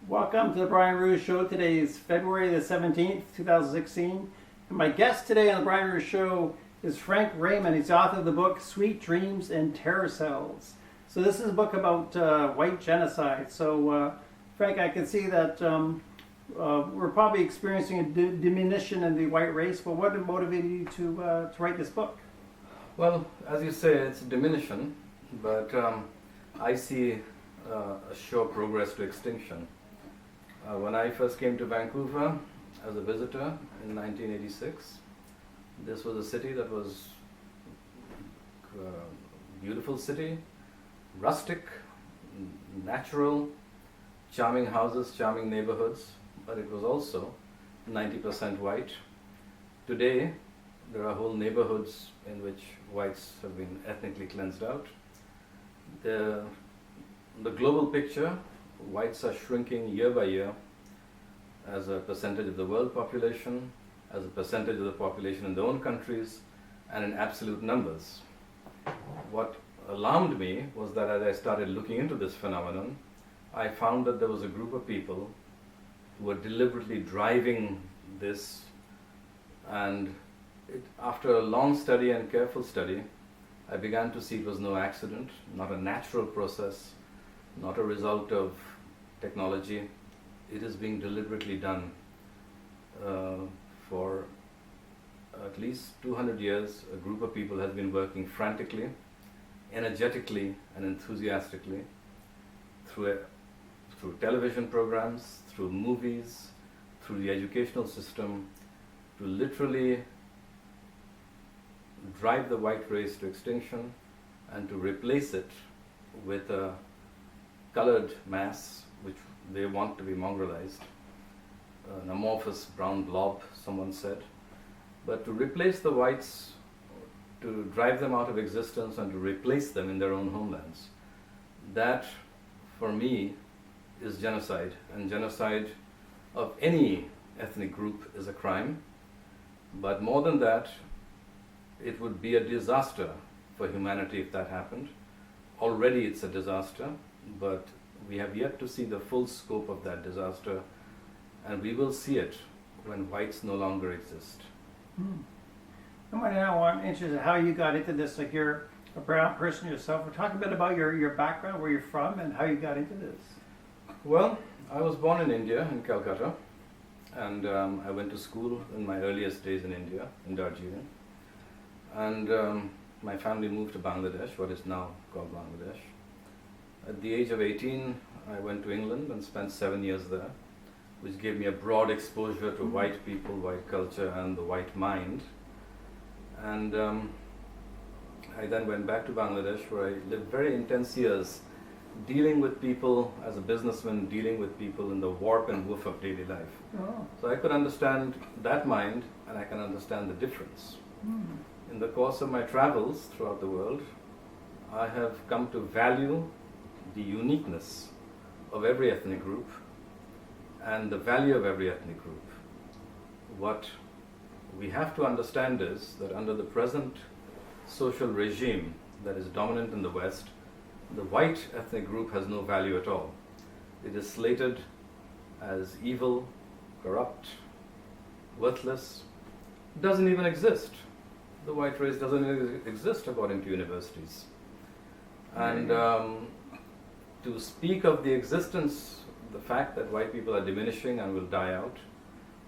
Welcome to the Brian Ruhe Show. Today is February the 17th, 2016. And my guest today on the Brian Ruhe Show is Frank Raymond. He's the author of the book Sweet Dreams and Terror Cells. So this is a book about white genocide. So Frank, I can see that we're probably experiencing a diminution in the white race. But what motivated you to write this book? Well, as you say, it's a diminution, but I see a sure progress to extinction. When I first came to Vancouver as a visitor in 1986, this was a city that was a beautiful city, rustic, natural, charming houses, charming neighborhoods, but it was also 90% white. Today, there are whole neighborhoods in which whites have been ethnically cleansed out. The global picture, whites are shrinking year by year as a percentage of the world population, as a percentage of the population in their own countries, and in absolute numbers. What alarmed me was that as I started looking into this phenomenon, I found that there was a group of people who were deliberately driving this, and after a long study and careful study, I began to see it was no accident, not a natural process, not a result of technology. It is being deliberately done. For at least 200 years, a group of people has been working frantically, energetically, and enthusiastically through television programs, through movies, through the educational system, to literally drive the white race to extinction and to replace it with a colored mass, which they want to be mongrelized, an amorphous brown blob, someone said. But to replace the whites, to drive them out of existence and to replace them in their own homelands, that, for me, is genocide. And genocide of any ethnic group is a crime. But more than that, it would be a disaster for humanity if that happened. Already it's a disaster, but we have yet to see the full scope of that disaster, and we will see it when whites no longer exist. I'm interested in how you got into this. Like, you're a brown person yourself. We're talking a bit about your background, where you're from, and how you got into this. Well, I was born in India, in Calcutta, and I went to school in my earliest days in India, in Darjeeling. And my family moved to Bangladesh, what is now called Bangladesh. At the age of 18, I went to England and spent 7 years there, which gave me a broad exposure to white people, white culture, and the white mind. And I then went back to Bangladesh, where I lived very intense years dealing with people as a businessman, dealing with people in the warp and woof of daily life. Oh. So I could understand that mind, and I can understand the difference. In the course of my travels throughout the world, I have come to value the uniqueness of every ethnic group and the value of every ethnic group. What we have to understand is that under the present social regime that is dominant in the West, the white ethnic group has no value at all. It is slated as evil, corrupt, worthless. It doesn't even exist. The white race doesn't exist according to universities. And to speak of the existence, the fact that white people are diminishing and will die out,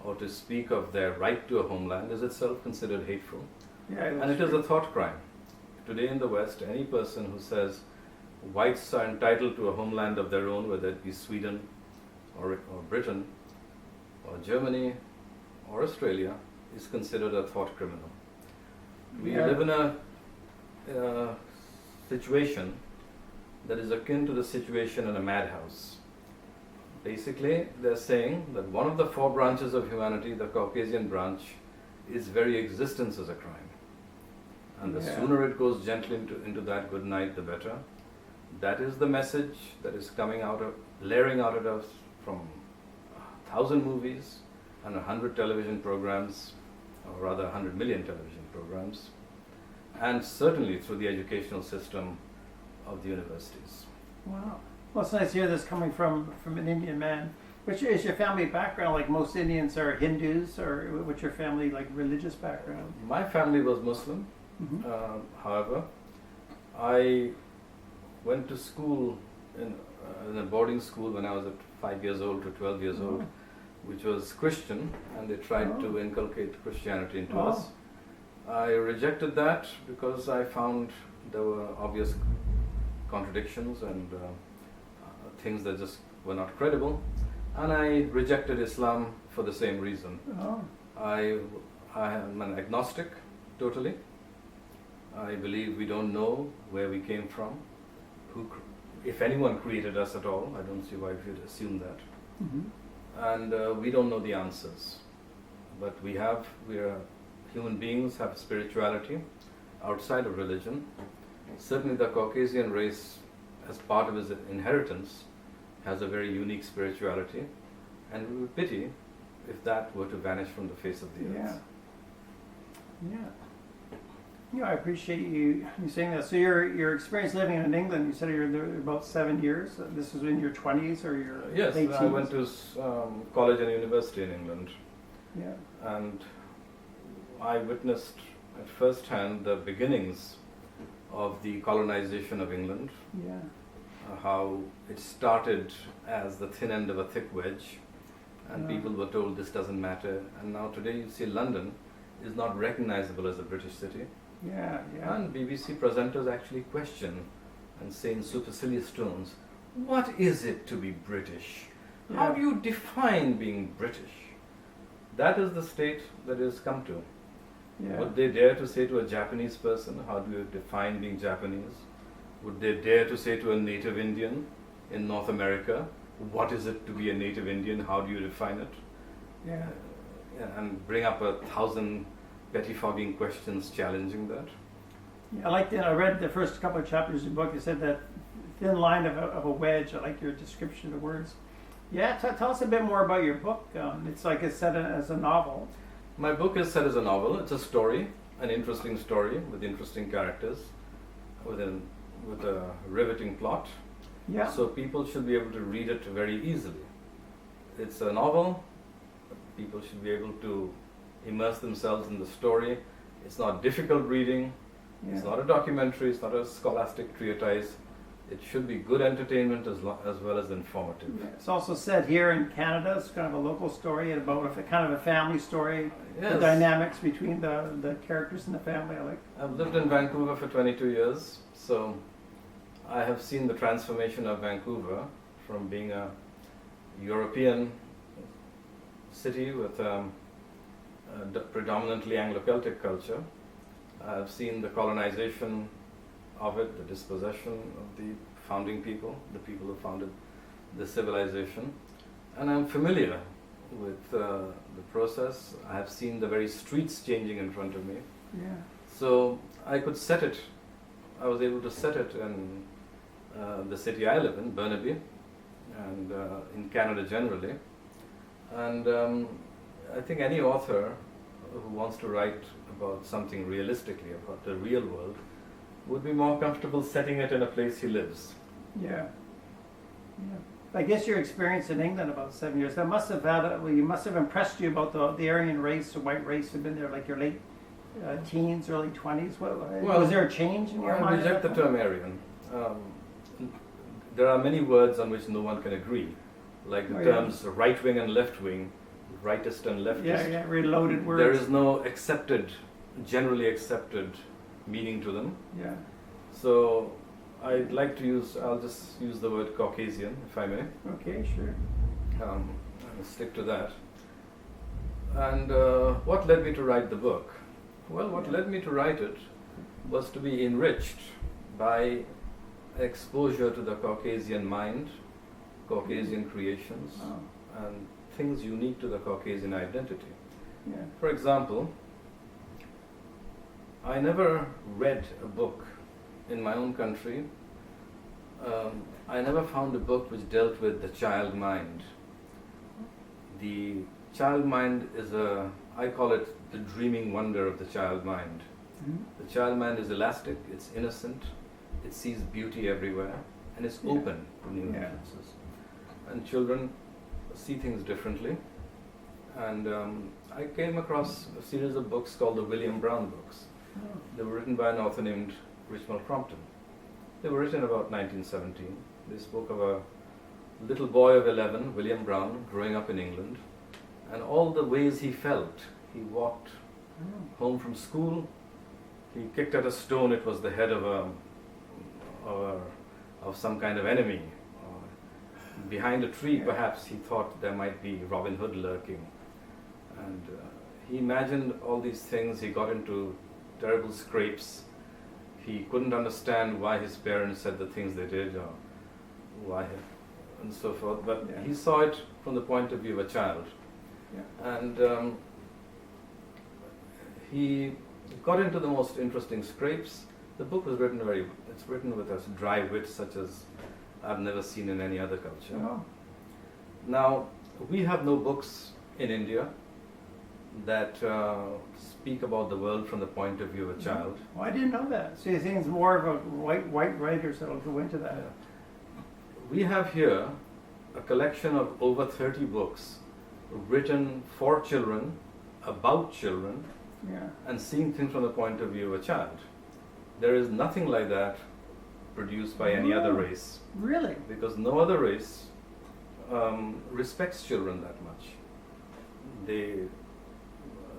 or to speak of their right to a homeland is itself considered hateful. Yeah, and it is a thought crime. Today in the West, any person who says whites are entitled to a homeland of their own, whether it be Sweden or Britain or Germany or Australia, is considered a thought criminal. We live in a situation that is akin to the situation in a madhouse. Basically, they're saying that one of the 4 branches of humanity, the Caucasian branch, its very existence is a crime. And the sooner it goes gently into that good night, the better. That is the message that is layering out at us from 1,000 movies and 100 television programs, or rather 100 million television programs, and certainly through the educational system of the universities. Wow. Well, it's nice to hear this coming from an Indian man. Which is your family background? Like most Indians are Hindus, or what's your family like religious background? My family was Muslim. However, I went to school in a boarding school when I was at 5 years old to 12 years old, which was Christian, and they tried to inculcate Christianity into us. I rejected that because I found there were obvious contradictions and things that just were not credible, and I rejected Islam for the same reason. I am an agnostic, totally. I believe we don't know where we came from, if anyone created us at all. I don't see why we should assume that. And we don't know the answers. But we are human beings, have spirituality outside of religion. Certainly the Caucasian race, as part of its inheritance, has a very unique spirituality, and we would pity if that were to vanish from the face of the earth. Yeah, I appreciate you saying that. So your experience living in England, you said you're there about 7 years. This was in your 20s or your Yes, late I teens? went to college and university in England. Yeah. And I witnessed at first hand the beginnings of the colonization of England. Yeah. How it started as the thin end of a thick wedge, and people were told this doesn't matter. And now today you see London is not recognizable as a British city. Yeah. And BBC presenters actually question and say in supercilious tones, what is it to be British? How do you define being British? That is the state that it has come to. Would they dare to say to a Japanese person, how do you define being Japanese? Would they dare to say to a native Indian in North America, what is it to be a native Indian? How do you define it? Yeah. And bring up 1,000 pettifogging questions challenging that. Yeah, I liked it. I read the first couple of chapters of the book. You said that thin line of a wedge. I like your description of the words. Yeah, tell us a bit more about your book. It's like it's set as a novel. My book is set as a novel. It's a story, an interesting story with interesting characters, with a riveting plot. Yeah. So people should be able to read it very easily. It's a novel. People should be able to immerse themselves in the story. It's not difficult reading. Yeah. It's not a documentary. It's not a scholastic treatise. It should be good entertainment as well as informative. Yeah. It's also set here in Canada. It's kind of a local story about kind of a family story. Yes. The dynamics between the characters in the family. I like. I've lived in Vancouver for 22 years, so I have seen the transformation of Vancouver from being a European city with predominantly Anglo-Celtic culture. I've seen the colonization of it, the dispossession of the founding people, the people who founded the civilization, and I'm familiar with the process. I have seen the very streets changing in front of me. Yeah. So I was able to set it in the city I live in, Burnaby, and in Canada generally. And I think any author who wants to write about something realistically, about the real world, would be more comfortable setting it in a place he lives. Yeah. I guess your experience in England about 7 years, that must have you must have impressed you about the Aryan race, the white race who'd been there like your late teens, early 20s. Was there a change in your mind? I reject the term Aryan. There are many words on which no one can agree, like the terms right wing and left wing, rightist and leftist. Yeah, reloaded words. There is no generally accepted meaning to them. Yeah. So I'll just use the word Caucasian, if I may. Okay, sure. I'll stick to that. And what led me to write the book? Well, what led me to write it was to be enriched by exposure to the Caucasian mind, Caucasian creations, and things unique to the Caucasian identity. Yeah. For example, I never read a book in my own country. I never found a book which dealt with the child mind. The child mind is I call it the dreaming wonder of the child mind. Mm-hmm. The child mind is elastic, it's innocent, it sees beauty everywhere, and it's open to new influences. And children see things differently. And I came across a series of books called the William Brown books. Oh. They were written by an author named Richmond Crompton. They were written about 1917. They spoke of a little boy of 11, William Brown, growing up in England, and all the ways he felt. He walked home from school, he kicked at a stone, it was the head of some kind of enemy. Behind a tree, perhaps, he thought there might be Robin Hood lurking. And he imagined all these things. He got into terrible scrapes. He couldn't understand why his parents said the things they did, or why, and so forth. But he saw it from the point of view of a child. Yeah. And he got into the most interesting scrapes. The book was written it's written with a dry wit such as I've never seen in any other culture. Oh. Now, we have no books in India that speak about the world from the point of view of a child. Well, I didn't know that. So you think it's more of a white writers that'll go into that? Yeah. We have here a collection of over 30 books written for children, about children, and seeing things from the point of view of a child. There is nothing like that produced by any other race. Really? Because no other race respects children that much. They,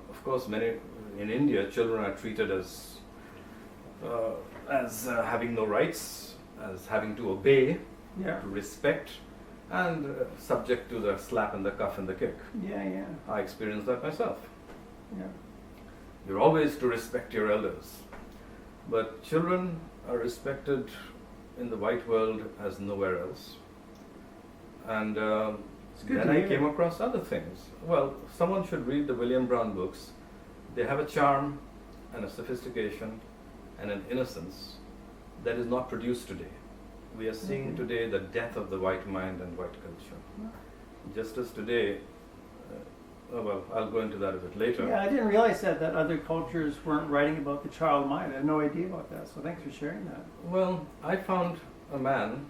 of course, in India, children are treated as having no rights, as having to obey, to respect, and subject to the slap and the cuff and the kick. Yeah. I experienced that myself. Yeah. You're always to respect your elders. But children are respected in the white world as nowhere else. And then I came across other things. Well, someone should read the William Brown books. They have a charm and a sophistication and an innocence that is not produced today. We are seeing today the death of the white mind and white culture. Just as today, well, I'll go into that a bit later. Yeah, I didn't realize that other cultures weren't writing about the child mind. I had no idea about that, so thanks for sharing that. Well, I found a man.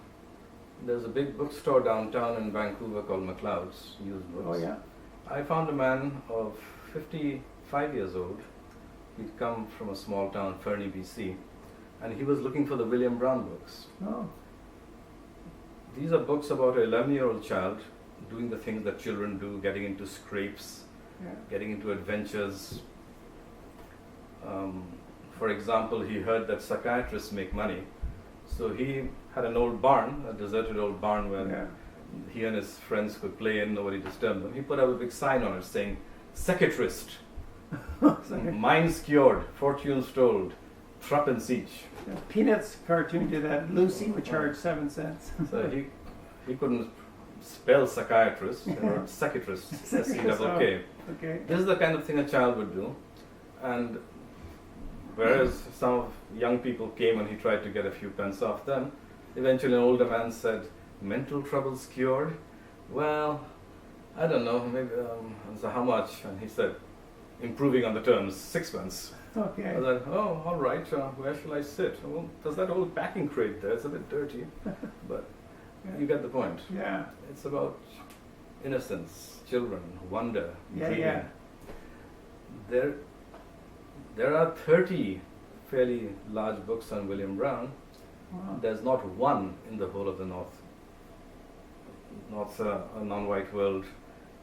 There's a big bookstore downtown in Vancouver called McLeod's, used books. Oh, yeah? I found a man of 55 years old. He'd come from a small town, Fernie, BC, and he was looking for the William Brown books. Oh. These are books about an 11-year-old child doing the things that children do, getting into scrapes, getting into adventures. For example, he heard that psychiatrists make money, so he had an old barn, a deserted old barn where he and his friends could play in, nobody disturbed them. He put up a big sign on it saying, "Psychiatrist, minds cured, fortunes told, threepence each." Peanuts cartoon did that. Lucy would charge 7 cents. So he couldn't spell psychiatrist, he wrote psychiatrist, S-E-K-K. Okay. This is the kind of thing a child would do. And whereas some young people came and he tried to get a few pence off them, eventually an older man said, "Mental troubles cured? Well, I don't know, maybe, so how much?" And he said, improving on the terms, 6 pence. Okay. I was like, "Oh, all right, where shall I sit?" "Well, there's that old packing crate there, it's a bit dirty." But you get the point. Yeah. It's about innocence, children, wonder, dreaming. Yeah. There are 30 fairly large books on William Brown. Wow. There's not one in the whole of the non-white world,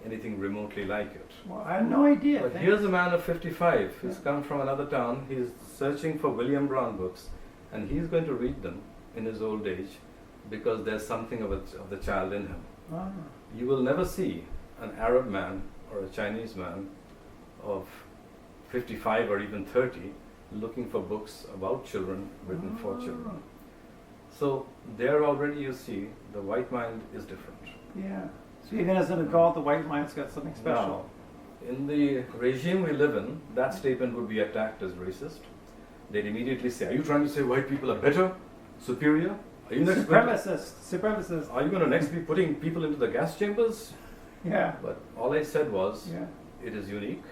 anything remotely like it. Well, I had no idea. But here's a man of 55 who's come from another town. He's searching for William Brown books, and he's going to read them in his old age because there's something of the child in him. Wow. You will never see an Arab man or a Chinese man of 55 or even 30 looking for books about children written for children. So there already you see the white mind is different. Yeah. So even as an adult, the white mind's got something special. Now, in the regime we live in, that statement would be attacked as racist. They'd immediately say, "Are you trying to say white people are better, superior? Are you next Supremacist. Are you going to next be putting people into the gas chambers?" Yeah. But all I said was, it is unique,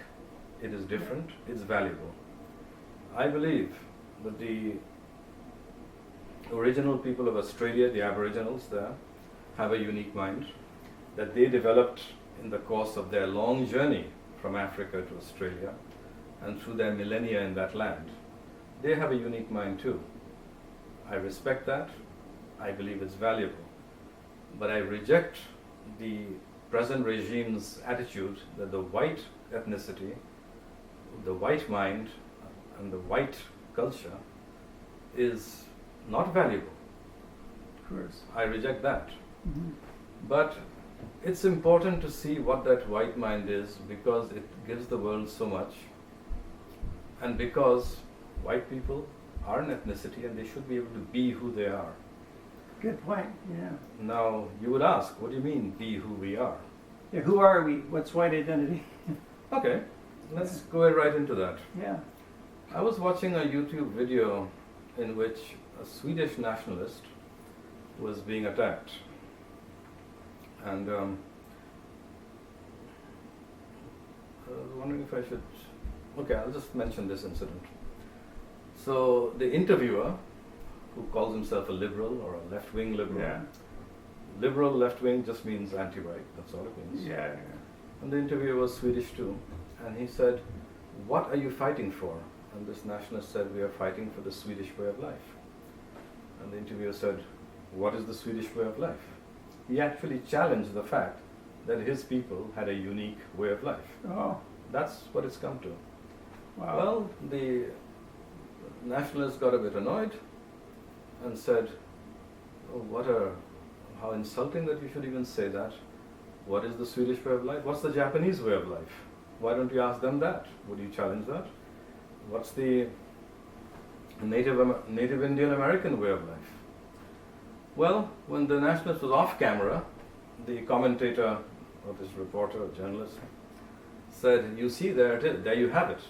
it is different, it's valuable. I believe that the original people of Australia, the Aboriginals there, have a unique mind. that they developed in the course of their long journey from Africa to Australia and through their millennia in that land. They have a unique mind too. I respect that. I believe it's valuable. But I reject the present regime's attitude that the white ethnicity, the white mind, and the white culture is not valuable. Of course. I reject that. Mm-hmm. But it's important to see what that white mind is, because it gives the world so much, and because white people are an ethnicity and they should be able to be who they are. Good point, yeah. Now, you would ask, what do you mean, be who we are? Yeah, who are we? What's white identity? Okay, let's go right into that. Yeah. I was watching a YouTube video in which a Swedish nationalist was being attacked. And I was wondering if I should... Okay, I'll just mention this incident. So the interviewer, who calls himself a liberal or a left-wing liberal, Yeah. liberal left-wing just means anti-white, that's all it means. Yeah. And the interviewer was Swedish too, and he said, "What are you fighting for?" And this nationalist said, "We are fighting for the Swedish way of life." And the interviewer said, "What is the Swedish way of life?" He actually challenged the fact that his people had a unique way of life. Oh, That's what it's come to. wow. Well, the nationalist got a bit annoyed and said, "Oh, how insulting that you should even say that. What is the Swedish way of life? What's the Japanese way of life? Why don't you ask them that? Would you challenge that? What's the Native Indian American way of life?" Well, when the nationalist was off camera, the commentator, or this reporter or journalist, said, "You see, there it is, there you have it.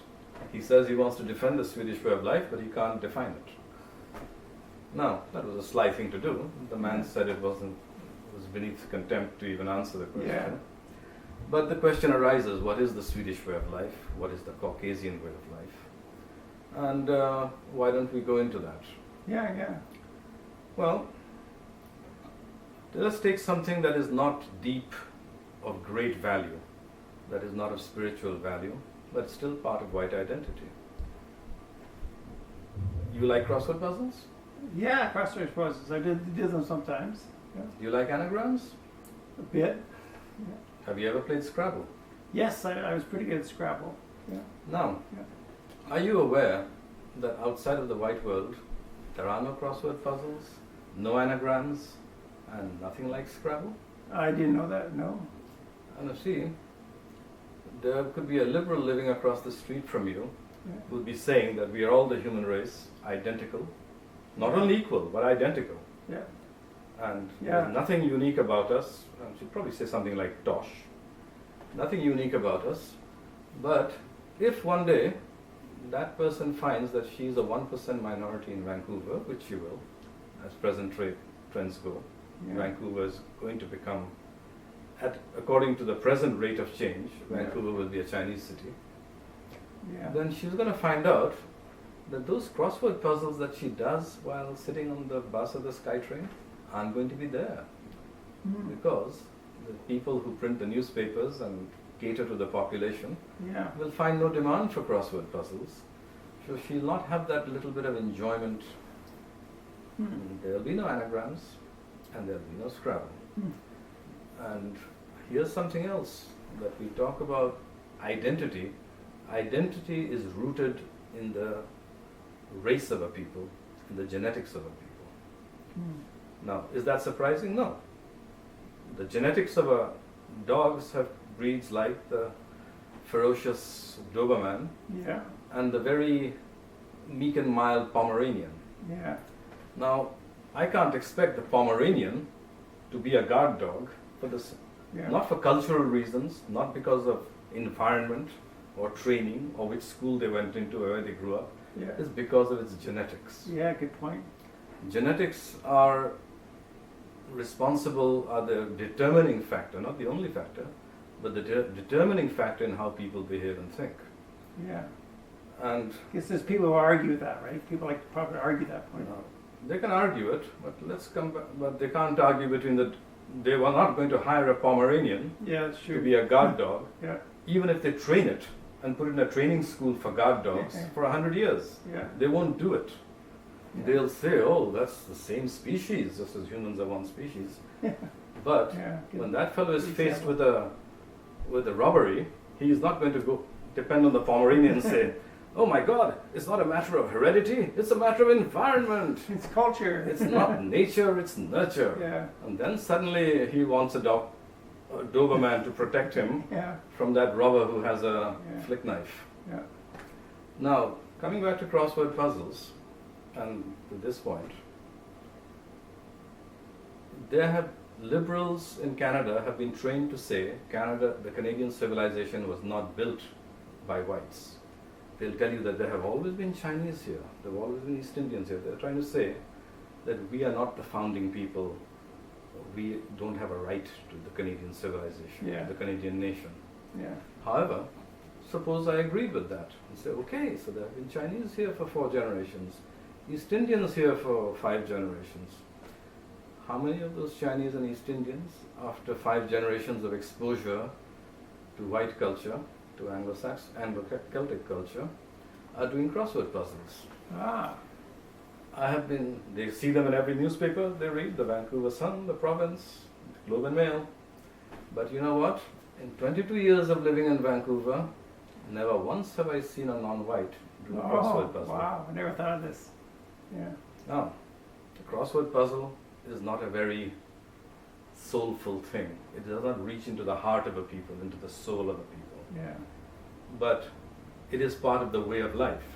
He says he wants to defend the Swedish way of life, but he can't define it." Now, that was a sly thing to do. The man said it was beneath contempt to even answer the question. Yeah. But the question arises, what is the Swedish way of life? What is the Caucasian way of life? And why don't we go into that? Yeah, yeah. Well, let's take something that is not deep, of great value, that is not of spiritual value, but still part of white identity. You like crossword puzzles? Yeah, crossword puzzles. I do them sometimes. Yeah. Do you like anagrams? A bit. Have you ever played Scrabble? Yes, I was pretty good at Scrabble. Yeah. Now, Yeah. are you aware that outside of the white world, there are no crossword puzzles, no anagrams, and nothing like Scrabble? I didn't know that, no. And see, there could be a liberal living across the street from you Yeah. who would be saying that we are all the human race, identical, not only equal, but identical. Yeah. And Yeah. there's nothing unique about us. She'd probably say something like tosh. Nothing unique about us. But if one day that person finds that she's a 1% minority in Vancouver, which she will, as present trends go, Yeah. Vancouver is going to become, according to the present rate of change, Vancouver will be a Chinese city. Yeah. Then she's going to find out that those crossword puzzles that she does while sitting on the bus or the SkyTrain aren't going to be there, Mm. because the people who print the newspapers and cater to the population Yeah. will find no demand for crossword puzzles. So she'll not have that little bit of enjoyment. Mm. There'll be no anagrams and there'll be no Scrabble. Mm. And here's something else that we talk about: identity. Identity is rooted in the race of a people, in the genetics of a people. Mm. Now, is that surprising? No. The genetics of a dogs have breeds like the ferocious Doberman Yeah. and the very meek and mild Pomeranian. Yeah. Now, I can't expect the Pomeranian to be a guard dog for this, Yeah. not for cultural reasons, not because of environment or training or which school they went into or where they grew up. Yeah. It's because of its genetics. Yeah. Good point. Genetics are the determining factor, not the only factor, but the determining factor in how people behave and think. Yeah. And I guess there's people who argue that, right? People like to probably argue that point. they can argue it, but let's come back. But they can't argue between the they were not going to hire a Pomeranian Yeah, that's to true. be a guard dog, Yeah, even if they train it and put it in a training school for guard dogs for 100 years. yeah. They won't do it. They'll say, oh, that's the same species, just as humans are one species. But Yeah, good. when that fellow is faced Example. with a robbery, he is not going to go depend on the Pomeranian and say, oh my God, it's not a matter of heredity, it's a matter of environment. It's culture. It's not nature, it's nurture. Yeah, And then suddenly he wants a Doberman to protect him yeah, from that robber who has a Yeah. flick knife. yeah. Now, coming back to crossword puzzles, and to this point, liberals in Canada have been trained to say the Canadian civilization was not built by whites. They'll tell you that there have always been Chinese here, there have always been East Indians here. They're trying to say that we are not the founding people, we don't have a right to the Canadian civilization, Yeah. the Canadian nation. Yeah, However, suppose I agreed with that and say, okay, so there have been Chinese here for 4 generations, East Indians here for 5 generations. How many of those Chinese and East Indians, after 5 generations of exposure to white culture, to Anglo-Celtic culture, are doing crossword puzzles? ah, They see them in every newspaper they read, the Vancouver Sun, the Province, the Globe and Mail. But you know what? In 22 years of living in Vancouver, never once have I seen a non-white do a crossword puzzle. wow, I never thought of this. Yeah, Now, the crossword puzzle is not a very soulful thing. It does not reach into the heart of a people, into the soul of a people. yeah, But it is part of the way of life.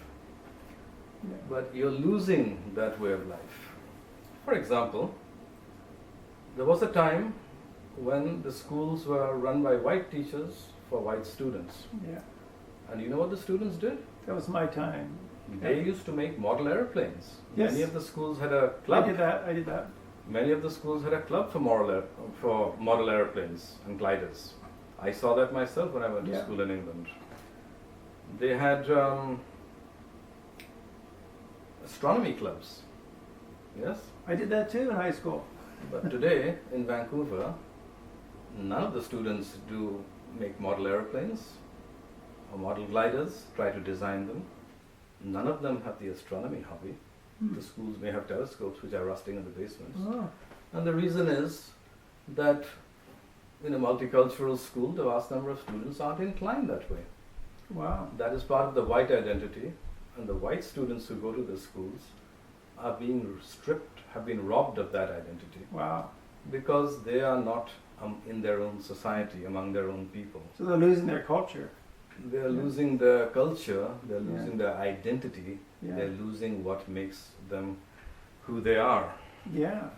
yeah. But you're losing that way of life. For example, there was a time when the schools were run by white teachers for white students. Yeah, And you know what the students did? that was my time. They used to make model airplanes. Yes. Many of the schools had a club. I did that. Many of the schools had a club for model airplanes and gliders. I saw that myself when I went to Yeah. school in England. They had astronomy clubs. Yes? I did that too in high school. But today in Vancouver, none of the students do make model airplanes or model gliders, try to design them. None of them have the astronomy hobby. The schools may have telescopes which are rusting in the basements. Oh, And the reason is that in a multicultural school, the vast number of students aren't inclined that way. wow. That is part of the white identity, and the white students who go to the schools are being stripped, have been robbed of that identity Wow. because they are not in their own society, among their own people. So they're losing their culture. They are losing their culture, they're Yeah. losing their identity, Yeah. they're losing what makes them who they are. Yeah.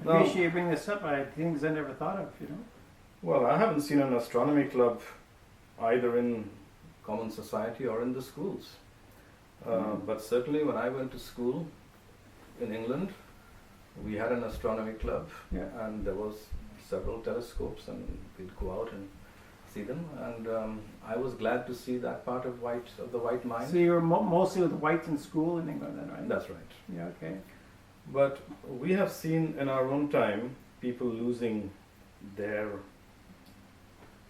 I Now- appreciate you bringing this up. Things I never thought of, you know. Well, I haven't seen an astronomy club either in common society or in the schools. But certainly when I went to school in England, we had an astronomy club, Yeah. and there was several telescopes, and we'd go out and see them. And I was glad to see that part of the white mind. So you were mostly with whites in school in England then, right? That's right. Yeah, okay. But we have seen in our own time people losing their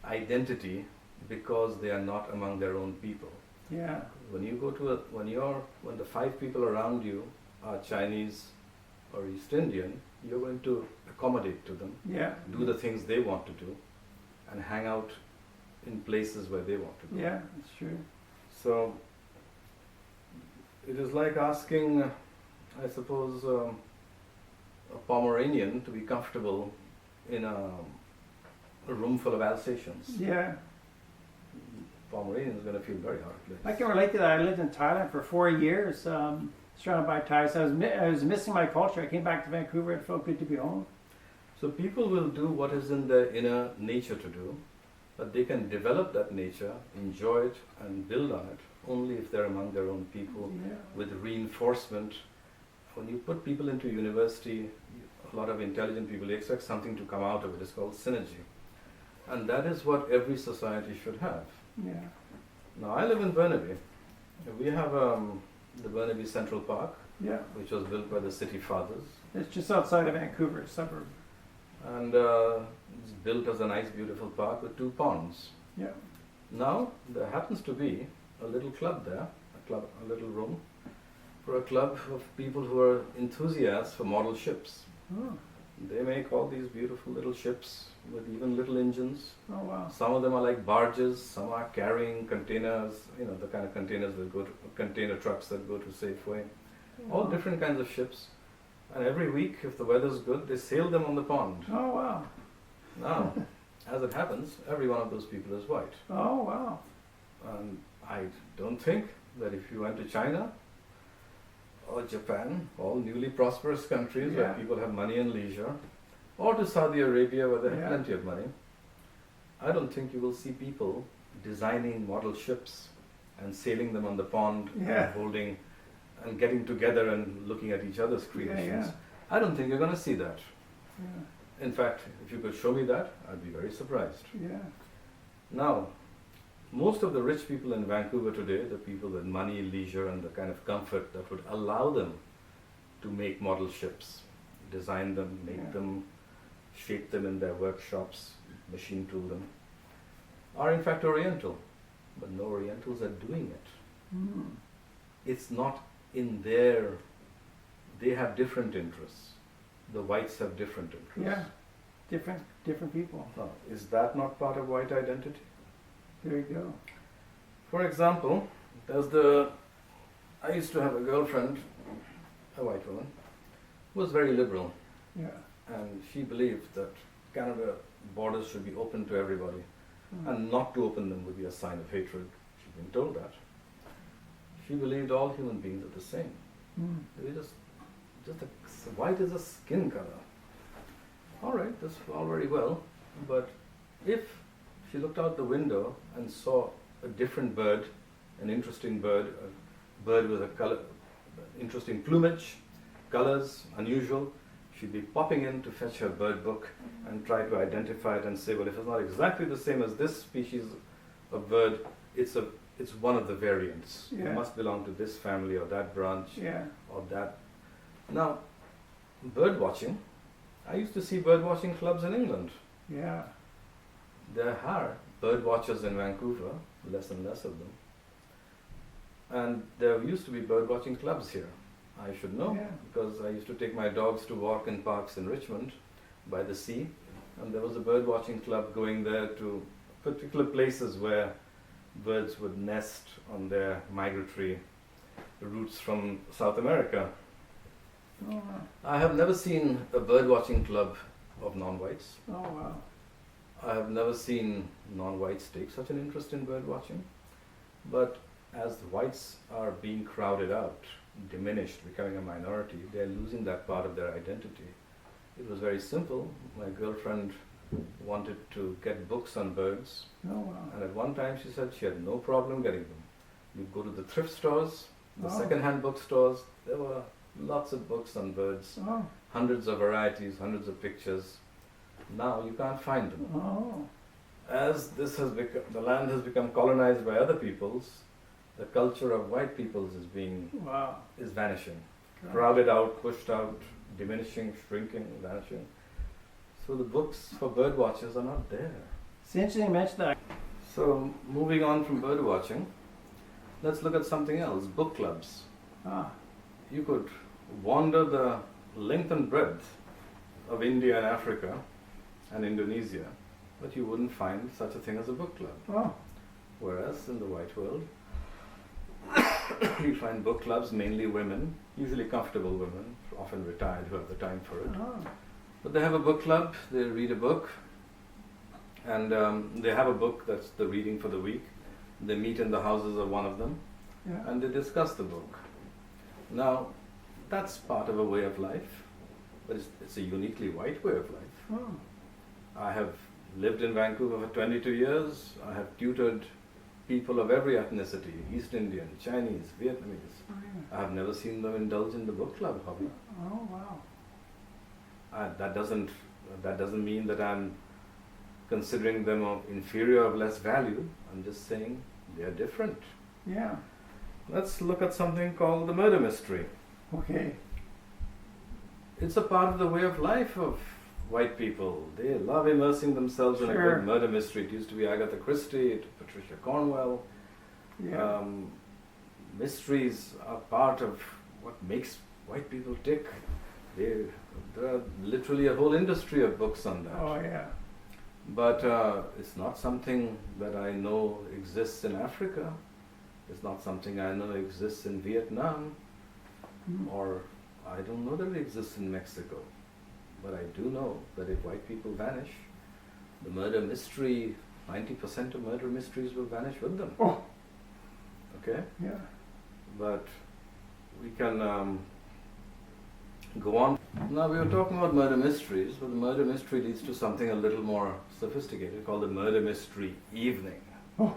identity because they are not among their own people. Yeah. When you go to when the 5 people around you are Chinese or East Indian, you're going to accommodate to them, Yeah. do the things they want to do, and hang out in places where they want to go. Yeah, that's true. So it is like asking, I suppose, a Pomeranian to be comfortable in a room full of Alsatians. Yeah. Pomeranian is going to feel very hard place. I can relate to that. I lived in Thailand for 4 years, surrounded by Thais. I was missing my culture. I came back to Vancouver. It felt good to be home. So people will do what is in their inner nature to do, but they can develop that nature, enjoy it, and build on it only if they're among their own people Yeah. with reinforcement. When you put people into university, a lot of intelligent people, they expect something to come out of it. It's called synergy. And that is what every society should have. Yeah. Now, I live in Burnaby. We have the Burnaby Central Park, Yeah. which was built by the city fathers. It's just outside of Vancouver, a suburb. and it's built as a nice, beautiful park with 2 ponds. Yeah. Now there happens to be a little club there, a little room for a club of people who are enthusiasts for model ships. Oh. They make all these beautiful little ships with even little engines. Oh wow. Some of them are like barges, some are carrying containers, the kind of containers that go to container trucks that go to Safeway. All different kinds of ships. And every week, if the weather's good, they sail them on the pond. Oh wow. Now, as it happens, every one of those people is white. Oh wow. And I don't think that if you went to China or Japan, all newly prosperous countries where people have money and leisure, or to Saudi Arabia where they have plenty of money, I don't think you will see people designing model ships and sailing them on the pond and holding and getting together and looking at each other's creations. I don't think you're going to see that. In fact, if you could show me that, I'd be very surprised. Now, most of the rich people in Vancouver today, the people with money, leisure, and the kind of comfort that would allow them to make model ships, design them, make them, shape them in their workshops, machine tool them, are in fact Oriental. But no Orientals are doing it. It's not in their, they have different interests. The whites have different interests. Different people. Now, is that not part of white identity? There you go. For example, I used to have a girlfriend, a white woman, who was very liberal. And she believed that Canada borders should be open to everybody. And not to open them would be a sign of hatred. She'd been told that. She believed all human beings are the same. They were white as a skin color. All right, that's all very well, but if she looked out the window and saw a different bird, an interesting bird, a bird with a color, interesting plumage, colors, unusual, she'd be popping in to fetch her bird book and try to identify it and say, well, if it's not exactly the same as this species of bird, it's one of the variants. It must belong to this family or that branch or that. Now, bird watching, I used to see bird watching clubs in England. There are bird watchers in Vancouver, less and less of them. And there used to be bird watching clubs here. I should know because I used to take my dogs to walk in parks in Richmond by the sea, and there was a bird watching club going there to particular places where birds would nest on their migratory routes from South America. I have never seen a bird watching club of non-whites. I have never seen non-whites take such an interest in bird watching. But as the whites are being crowded out, diminished, becoming a minority, they're losing that part of their identity. It was very simple. My girlfriend wanted to get books on birds, and at one time she said she had no problem getting them. You go to the thrift stores, the second-hand bookstores, there were lots of books on birds, hundreds of varieties, hundreds of pictures. Now you can't find them. As this has become, the land has become colonized by other peoples, the culture of white peoples is vanishing, crowded out, pushed out, diminishing, shrinking, vanishing. So the books for bird watchers are not there. It's interesting you mentioned that. So moving on from bird watching, let's look at something else, book clubs. You could wander the length and breadth of India and Africa and Indonesia, but you wouldn't find such a thing as a book club. Whereas in the white world, you find book clubs, mainly women, usually comfortable women, often retired, who have the time for it. But they have a book club, they read a book, and they have a book that's the reading for the week. They meet in the houses of one of them, and they discuss the book. Now, that's part of a way of life, but it's a uniquely white way of life. I have lived in Vancouver for 22 years. I have tutored people of every ethnicity, East Indian, Chinese, Vietnamese. I have never seen them indulge in the book club hobby. That doesn't mean that I'm considering them of inferior or less value. I'm just saying they're different. Let's look at something called the murder mystery. It's a part of the way of life of white people, they love immersing themselves in a Sure. good murder mystery. It used to be Agatha Christie, to Patricia Cornwell. Yeah. Mysteries are part of what makes white people tick. There are literally a whole industry of books on that. Oh, yeah. But it's not something that I know exists in Africa. It's not something I know exists in Vietnam, or I don't know that it exists in Mexico. But I do know that if white people vanish, the murder mystery, 90% of murder mysteries will vanish with them. Oh. Okay? Yeah. But we can go on. Now we were talking about murder mysteries, but the murder mystery leads to something a little more sophisticated called the murder mystery evening. Oh.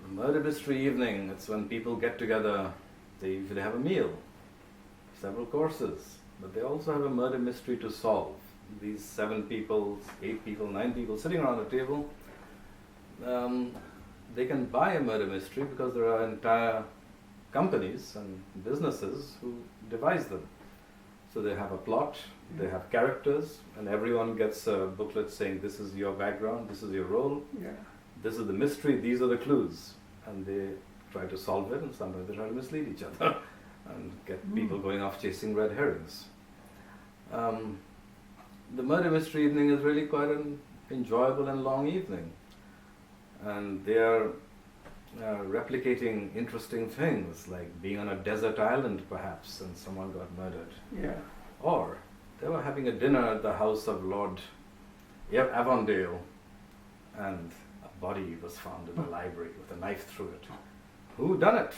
The murder mystery evening, it's when people get together, they usually have a meal, several courses, but they also have a murder mystery to solve. These 7 people, 8 people, 9 people sitting around a table, they can buy a murder mystery because there are entire companies and businesses who devise them. So they have a plot, they have characters, and everyone gets a booklet saying this is your background, this is your role, Yeah. this is the mystery, these are the clues. And they try to solve it, and sometimes they try to mislead each other and get people going off chasing red herrings. The murder mystery evening is really quite an enjoyable and long evening. And they are replicating interesting things, like being on a desert island perhaps and someone got murdered. Yeah. Or they were having a dinner at the house of Lord Avondale and a body was found in the library with a knife through it. Who done it?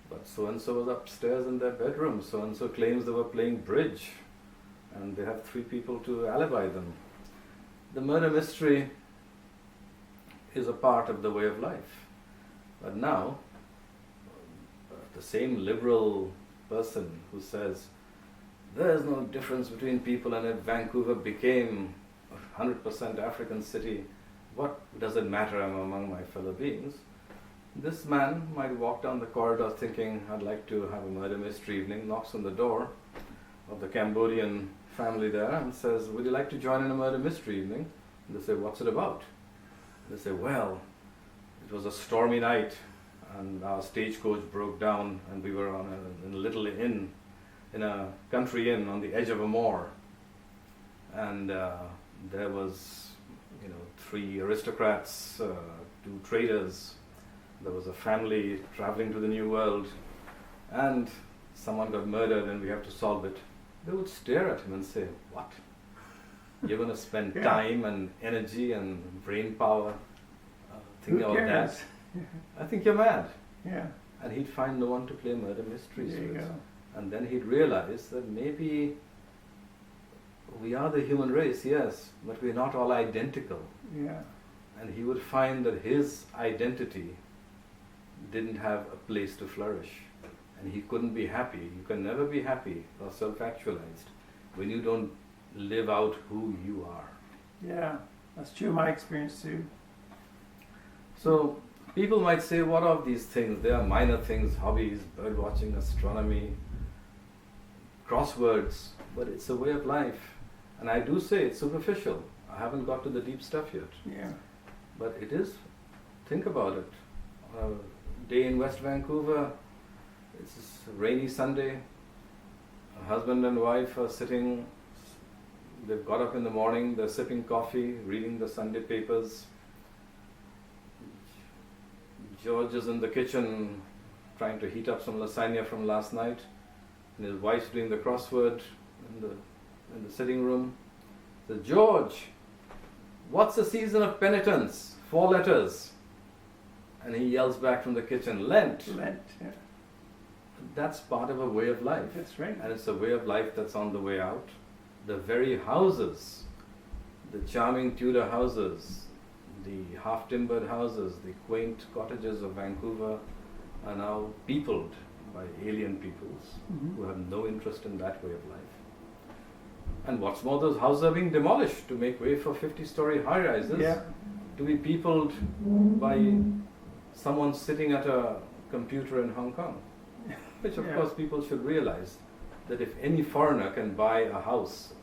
But so-and-so was upstairs in their bedroom. So-and-so claims they were playing bridge and they have 3 people to alibi them. The murder mystery is a part of the way of life. But now, the same liberal person who says, there is no difference between people, and if Vancouver became a 100% African city, what does it matter? I'm among my fellow beings. This man might walk down the corridor thinking, I'd like to have a murder mystery evening, knocks on the door of the Cambodian family there and says, would you like to join in a murder mystery evening? And they say, what's it about? They say, well, it was a stormy night and our stagecoach broke down and we were in a little inn, in a country inn on the edge of a moor. And there was, 3 aristocrats, 2 traders. There was a family traveling to the New World and someone got murdered and we have to solve it. They would stare at him and say, what? You're going to spend time and energy and brain power thinking about that? I think you're mad. Yeah. And he'd find no one to play murder mysteries There you with. go. And then he'd realize that maybe we are the human race, yes, but we're not all identical. Yeah. And he would find that his identity didn't have a place to flourish. And he couldn't be happy. You can never be happy or self-actualized when you don't live out who you are. Yeah. That's true. My experience too. So people might say, what are these things? They are minor things, hobbies, birdwatching, astronomy, crosswords, but it's a way of life. And I do say it's superficial. I haven't got to the deep stuff yet. Yeah. But it is, think about it. On a day in West Vancouver, it's a rainy Sunday. A husband and wife are sitting, they've got up in the morning, they're sipping coffee, reading the Sunday papers. George is in the kitchen trying to heat up some lasagna from last night, and his wife's doing the crossword in the sitting room. He says, George, what's the season of penitence? 4 letters. And he yells back from the kitchen, Lent. Lent. Yeah. That's part of a way of life. That's right. And it's a way of life that's on the way out. The very houses, the charming Tudor houses, the half-timbered houses, the quaint cottages of Vancouver are now peopled by alien peoples who have no interest in that way of life. And what's more, those houses are being demolished to make way for 50-story high-rises Yeah. to be peopled by someone sitting at a computer in Hong Kong. Which of course people should realize that if any foreigner can buy a house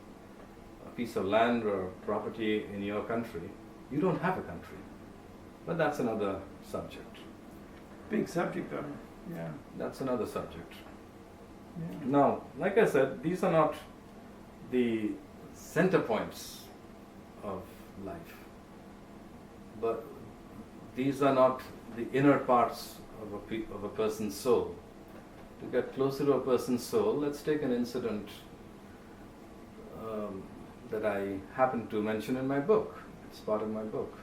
piece of land or property in your country, you don't have a country. But that's another subject. Big subject, though. Yeah. That's another subject. Yeah. Now, like I said, these are not the center points of life, but these are not the inner parts of a person's soul. To get closer to a person's soul, let's take an incident that I happen to mention in my book. It's part of my book.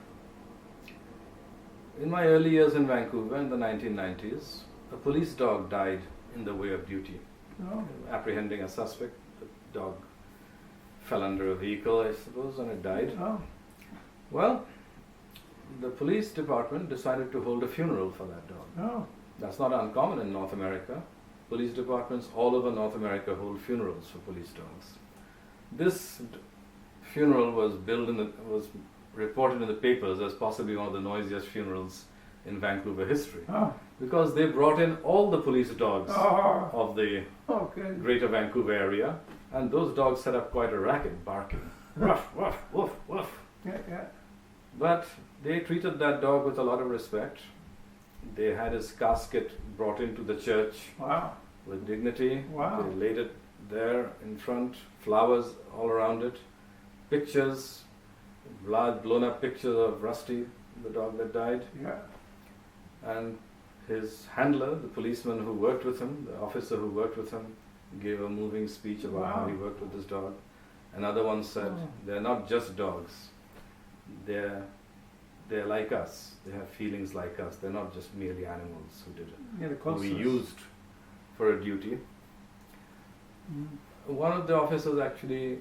In my early years in Vancouver in the 1990s, a police dog died in the way of duty. Oh. Apprehending a suspect, the dog fell under a vehicle, I suppose, and it died. Oh. Well, the police department decided to hold a funeral for that dog. Oh. That's not uncommon in North America. Police departments all over North America hold funerals for police dogs. This funeral was reported in the papers as possibly one of the noisiest funerals in Vancouver history, Oh. because they brought in all the police dogs Oh. of the Oh, good. greater Vancouver area, and those dogs set up quite a racket, barking, woof, woof, woof, woof. Yeah, yeah. But they treated that dog with a lot of respect. They had his casket brought into the church Wow. with dignity. Wow. They laid it there in front, flowers all around it, pictures, large blown up pictures of Rusty, the dog that died, Yeah. and his handler, the policeman who worked with him, the officer who worked with him, gave a moving speech about how Wow. he worked with this dog. Another one said, Oh. they're not just dogs, they're like us, they have feelings like us, they're not just merely animals who did it, Yeah, the who closest. we used for a duty. Mm. One of the officers actually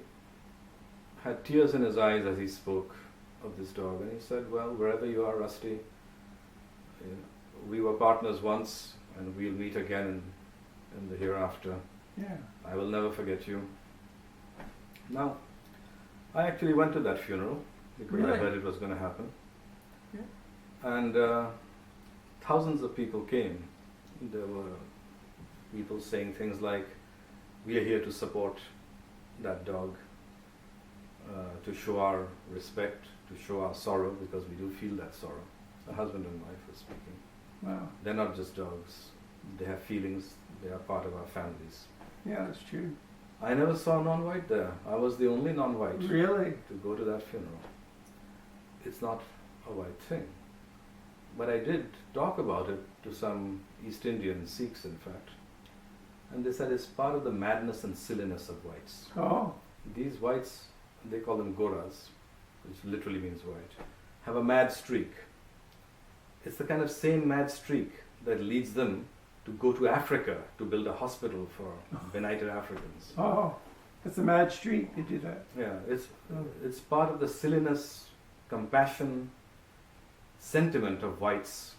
had tears in his eyes as he spoke of this dog, and he said, well, wherever you are, Rusty, we were partners once, and we'll meet again in the hereafter. Yeah. I will never forget you. Now, I actually went to that funeral because I Really? heard it was going to happen. Yeah. And thousands of people came. There were people saying things like, we are here to support that dog, to show our respect, to show our sorrow, because we do feel that sorrow. A husband and wife were speaking. Wow. They're not just dogs. They have feelings. They are part of our families. Yeah, that's true. I never saw non-white there. I was the only non-white Really? to go to that funeral. It's not a white thing. But I did talk about it to some East Indian Sikhs, in fact. And they said it's part of the madness and silliness of whites. Oh. These whites, they call them goras, which literally means white, have a mad streak. It's the kind of same mad streak that leads them to go to Africa to build a hospital for benighted Africans. Oh. It's a mad streak to do that. Yeah, it's part of the silliness, compassion, sentiment of whites.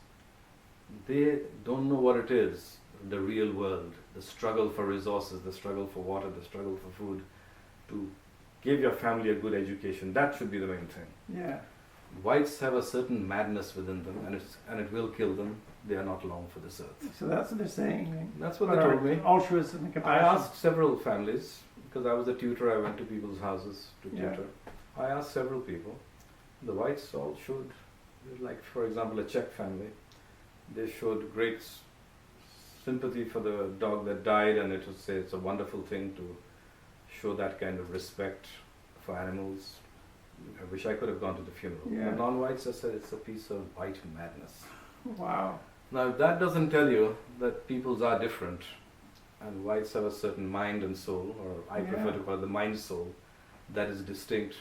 They don't know what it is, the real world, the struggle for resources, the struggle for water, the struggle for food, to give your family a good education. That should be the main thing. Yeah. Whites have a certain madness within them, and it will kill them. They are not long for this earth. So that's what they're saying. That's what But they our told me. Altruism and I compassion. asked several families, because I was a tutor, I went to people's houses to Yeah. tutor. I asked several people. The whites all showed, like for example a Czech family, they showed great sympathy for the dog that died, and it would say it's a wonderful thing to show that kind of respect for animals. I wish I could have gone to the funeral. Yeah. The non-whites have said it's a piece of white madness. Wow. Now, if that doesn't tell you that peoples are different, and whites have a certain mind and soul, or I prefer Yeah. to call it the mind soul, that is distinct,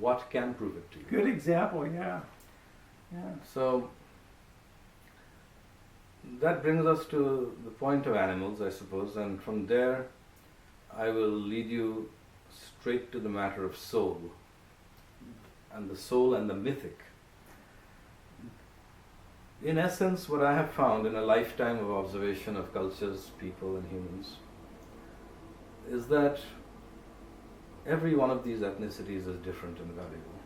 what can prove it to you? Good example, yeah. Yeah. So, that brings us to the point of animals, I suppose, and from there I will lead you straight to the matter of soul, and the soul and the mythic. In essence, what I have found in a lifetime of observation of cultures, people and humans, is that every one of these ethnicities is different and valuable,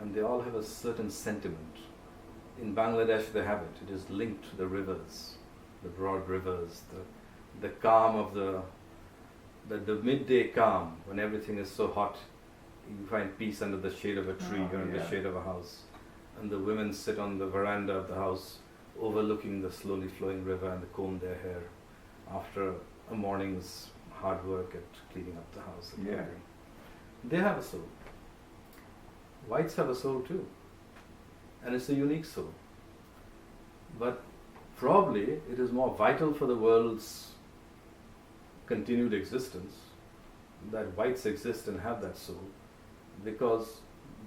and they all have a certain sentiment. In Bangladesh they have it. It is linked to the rivers, the broad rivers, the calm of the midday calm when everything is so hot you find peace under the shade of a tree or in the shade of a house. And the women sit on the veranda of the house overlooking the slowly flowing river and comb their hair after a morning's hard work at cleaning up the house. They have a soul. Whites have a soul too. And it's a unique soul. But probably it is more vital for the world's continued existence that whites exist and have that soul, because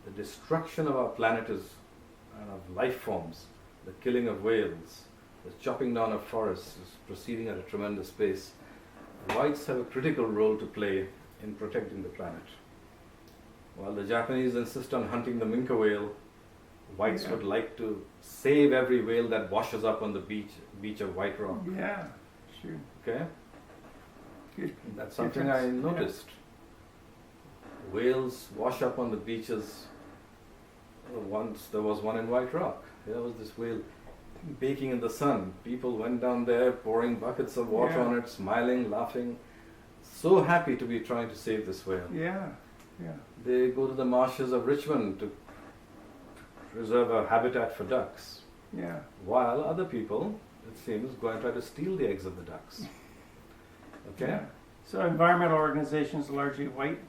the destruction of our planet is, and of life forms, the killing of whales, the chopping down of forests is proceeding at a tremendous pace. Whites have a critical role to play in protecting the planet. While the Japanese insist on hunting the minke whale, whites would like to save every whale that washes up on the beach of White Rock. Yeah, sure. Okay? Good. That's something I noticed. Whales wash up on the beaches. Once there was one in White Rock. There was this whale baking in the sun. People went down there pouring buckets of water on it, smiling, laughing. So happy to be trying to save this whale. Yeah. They go to the marshes of Richmond to preserve a habitat for ducks. Yeah. While other people, it seems, go and try to steal the eggs of the ducks. Okay? Yeah. So environmental organizations are largely white?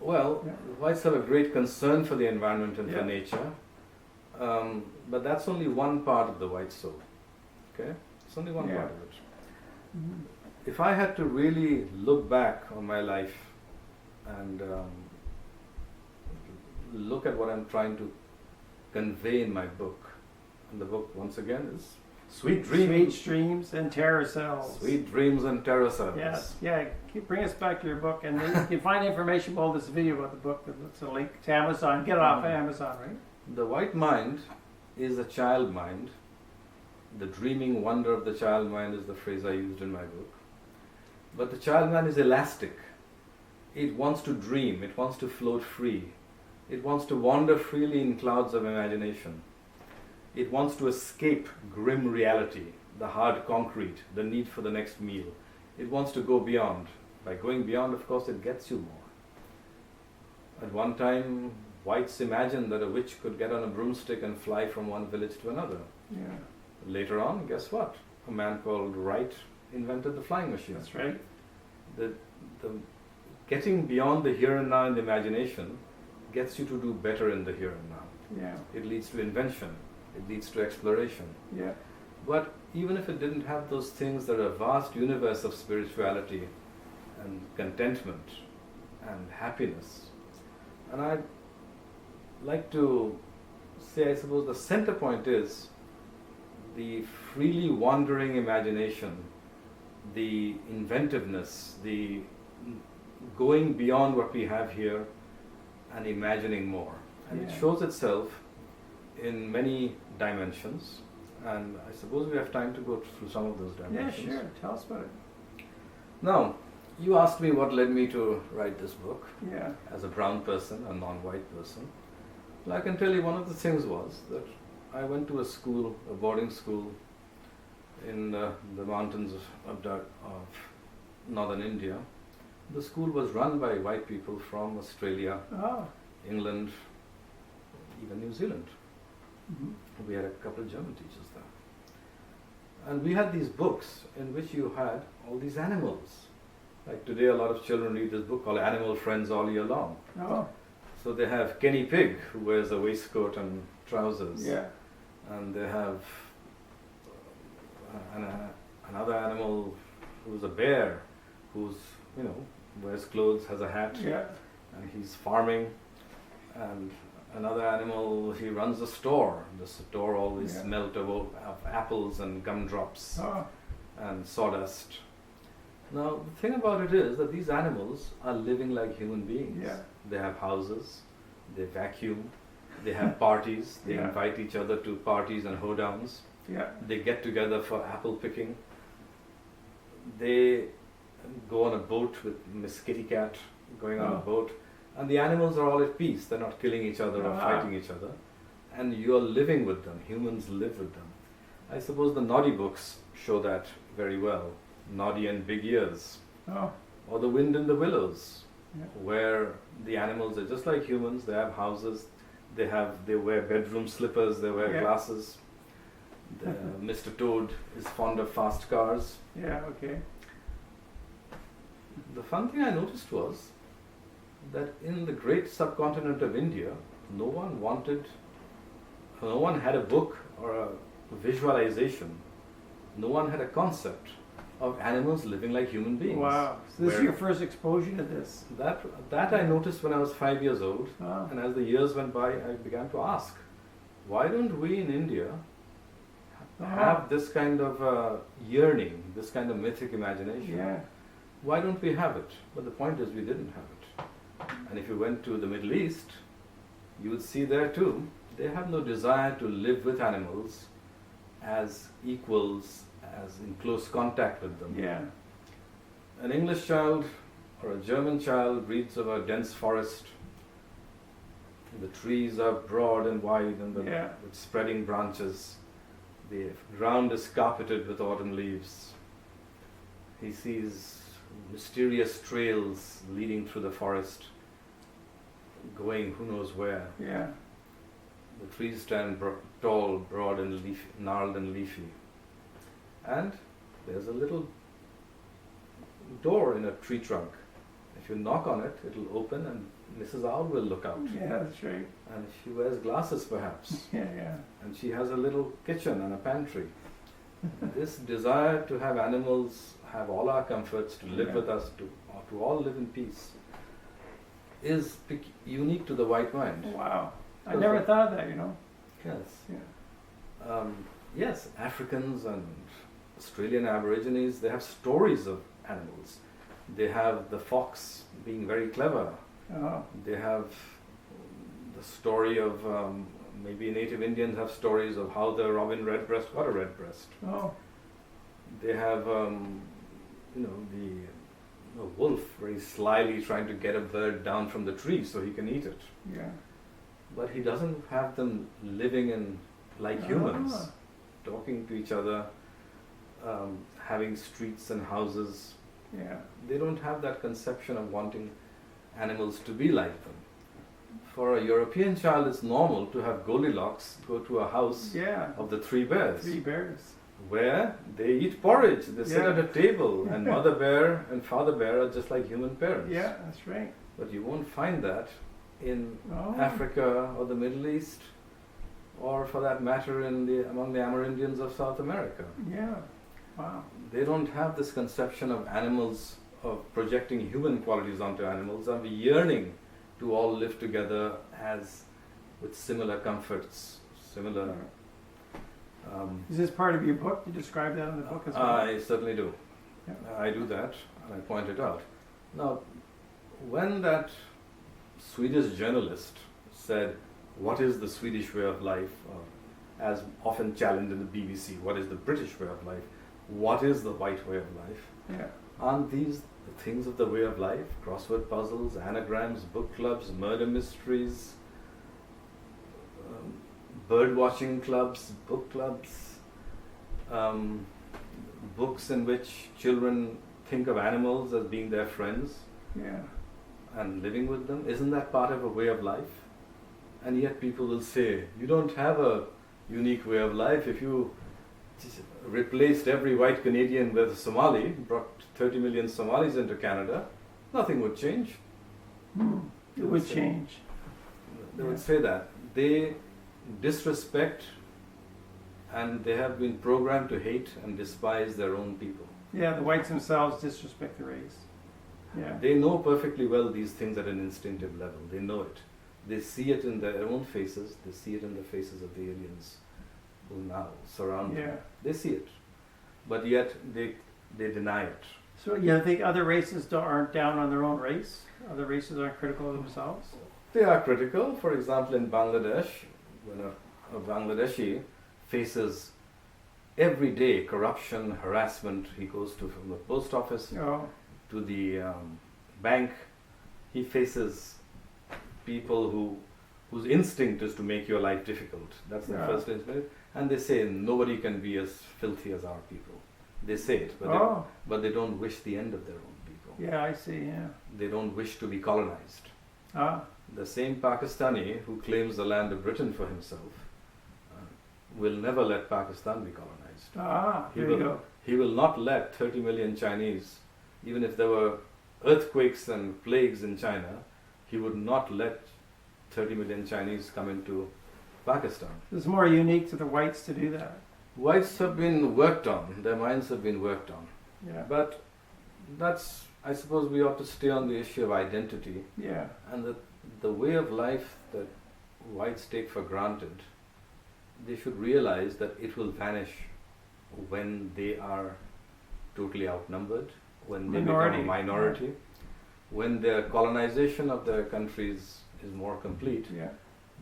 Well, whites have a great concern for the environment and for nature. But that's only one part of the white soul. Okay? It's only one part of it. Mm-hmm. If I had to really look back on my life and look at what I'm trying to convey in my book, and the book once again is Sweet Dreams and Terror Cells. Sweet Dreams and Terror Cells. Yes, bring us back to your book, and then you can find information below this video about the book. That's a link to Amazon. Get it off of Amazon, right? The white mind is a child mind. The dreaming wonder of the child mind is the phrase I used in my book. But the child mind is elastic. It wants to dream. It wants to float free. It wants to wander freely in clouds of imagination. It wants to escape grim reality, the hard concrete, the need for the next meal. It wants to go beyond. By going beyond, of course, it gets you more. At one time, whites imagined that a witch could get on a broomstick and fly from one village to another. Yeah. Later on, guess what? A man called Wright invented the flying machine. That's right. The getting beyond the here and now in the imagination gets you to do better in the here and now. Yeah. It leads to invention. It leads to exploration. Yeah. But even if it didn't have those things, there are a vast universe of spirituality and contentment and happiness. And I'd like to say, I suppose, the center point is the freely wandering imagination, the inventiveness, the going beyond what we have here and imagining more. And it shows itself in many dimensions, and I suppose we have time to go through some of those dimensions. Yeah, sure. Tell us about it. Now, you asked me what led me to write this book as a brown person, a non-white person. Well, I can tell you one of the things was that I went to a school, a boarding school in the mountains of northern India. The school was run by white people from Australia, England, even New Zealand. Mm-hmm. We had a couple of German teachers there. And we had these books in which you had all these animals. Like today a lot of children read this book called Animal Friends All Year Long. So they have Kenny Pig, who wears a waistcoat and trousers. And they have another animal who's a bear, who's, wears clothes, has a hat, and he's farming. And another animal, he runs a store. The store always smelt of apples and gumdrops and sawdust. Now, the thing about it is that these animals are living like human beings. They have houses, they vacuum, they have parties, they invite each other to parties and hoedowns. They get together for apple picking. They go on a boat with Miss Kitty Cat going on a boat. And the animals are all at peace. They're not killing each other or fighting each other. And you're living with them. Humans live with them. I suppose the Noddy books show that very well. Noddy and Big Ears. Or The Wind in the Willows, where the animals are just like humans. They have houses. They wear bedroom slippers. They wear glasses. Mr. Toad is fond of fast cars. Yeah. Okay. The fun thing I noticed was that in the great subcontinent of India, no one had a book or a visualization. No one had a concept of animals living like human beings. Wow. So this is your first exposure to this? That I noticed when I was 5 years old. Oh. And as the years went by, I began to ask, why don't we in India have this kind of yearning, this kind of mythic imagination? Yeah. Why don't we have it? But the point is we didn't have it. And if you went to the Middle East, you would see there too, they have no desire to live with animals as equals, as in close contact with them. Yeah. An English child or a German child reads of a dense forest. The trees are broad and wide and with spreading branches. The ground is carpeted with autumn leaves. He sees mysterious trails leading through the forest, going who knows where. Yeah. The trees stand tall, broad and gnarled and leafy. And there's a little door in a tree trunk. If you knock on it, it'll open and Mrs. Owl will look out. Yeah, that's right. And she wears glasses perhaps. Yeah. And she has a little kitchen and a pantry. This desire to have animals have all our comforts, to live with us, to all live in peace, is unique to the white mind. Wow. I never thought of that, Yes. Yeah. Yes, Africans and Australian Aborigines, they have stories of animals. They have the fox being very clever. Oh. They have the story of, maybe Native Indians have stories of how the robin redbreast got a redbreast. Oh. They have, the wolf very slyly trying to get a bird down from the tree so he can eat it. Yeah. But he doesn't have them living like humans, talking to each other, having streets and houses. Yeah. They don't have that conception of wanting animals to be like them. For a European child, it's normal to have Goldilocks go to a house of the three bears. Three bears. Where they eat porridge, they sit at a table, and mother bear and father bear are just like human parents. Yeah, that's right. But you won't find that in Africa or the Middle East, or for that matter among the Amerindians of South America. Yeah. Wow. They don't have this conception of animals, of projecting human qualities onto animals, of yearning to all live together with similar comforts, similar. Is this part of your book? You describe that in the book as well? I certainly do. Yeah. I do that, and I point it out. Now, when that Swedish journalist said, "What is the Swedish way of life?" Or, as often challenged in the BBC, "What is the British way of life? What is the white way of life?" Yeah. Aren't these the things of the way of life? Crossword puzzles, anagrams, book clubs, murder mysteries, birdwatching clubs, book clubs, books in which children think of animals as being their friends and living with them. Isn't that part of a way of life? And yet people will say, you don't have a unique way of life. If you replaced every white Canadian with a Somali, brought 30 million Somalis into Canada, nothing would change. It would change. They would say that. They disrespect and they have been programmed to hate and despise their own people. Yeah, the whites themselves disrespect the race. Yeah. They know perfectly well these things at an instinctive level. They know it. They see it in their own faces. They see it in the faces of the aliens who now surround them. They see it. But yet they deny it. So you think other races aren't down on their own race? Other races aren't critical of themselves? They are critical. For example, in Bangladesh, when a Bangladeshi faces every day corruption, harassment, he goes from the post office to the bank, he faces people whose instinct is to make your life difficult. That's the first instinct. And they say nobody can be as filthy as our people. They say it, but they don't wish the end of their own people. Yeah, I see, They don't wish to be colonized. Ah, The same Pakistani who claims the land of Britain for himself will never let Pakistan be colonized. there you go. He will not let 30 million Chinese, even if there were earthquakes and plagues in China, he would not let 30 million Chinese come into Pakistan. It's more unique to the whites to do that. Whites have been worked on, their minds have been worked on. Yeah. But that's, I suppose we ought to stay on the issue of identity Yeah. and the way of life that whites take for granted. They should realize that it will vanish when they are totally outnumbered, when they become a minority, when their colonization of their countries is more complete. Yeah.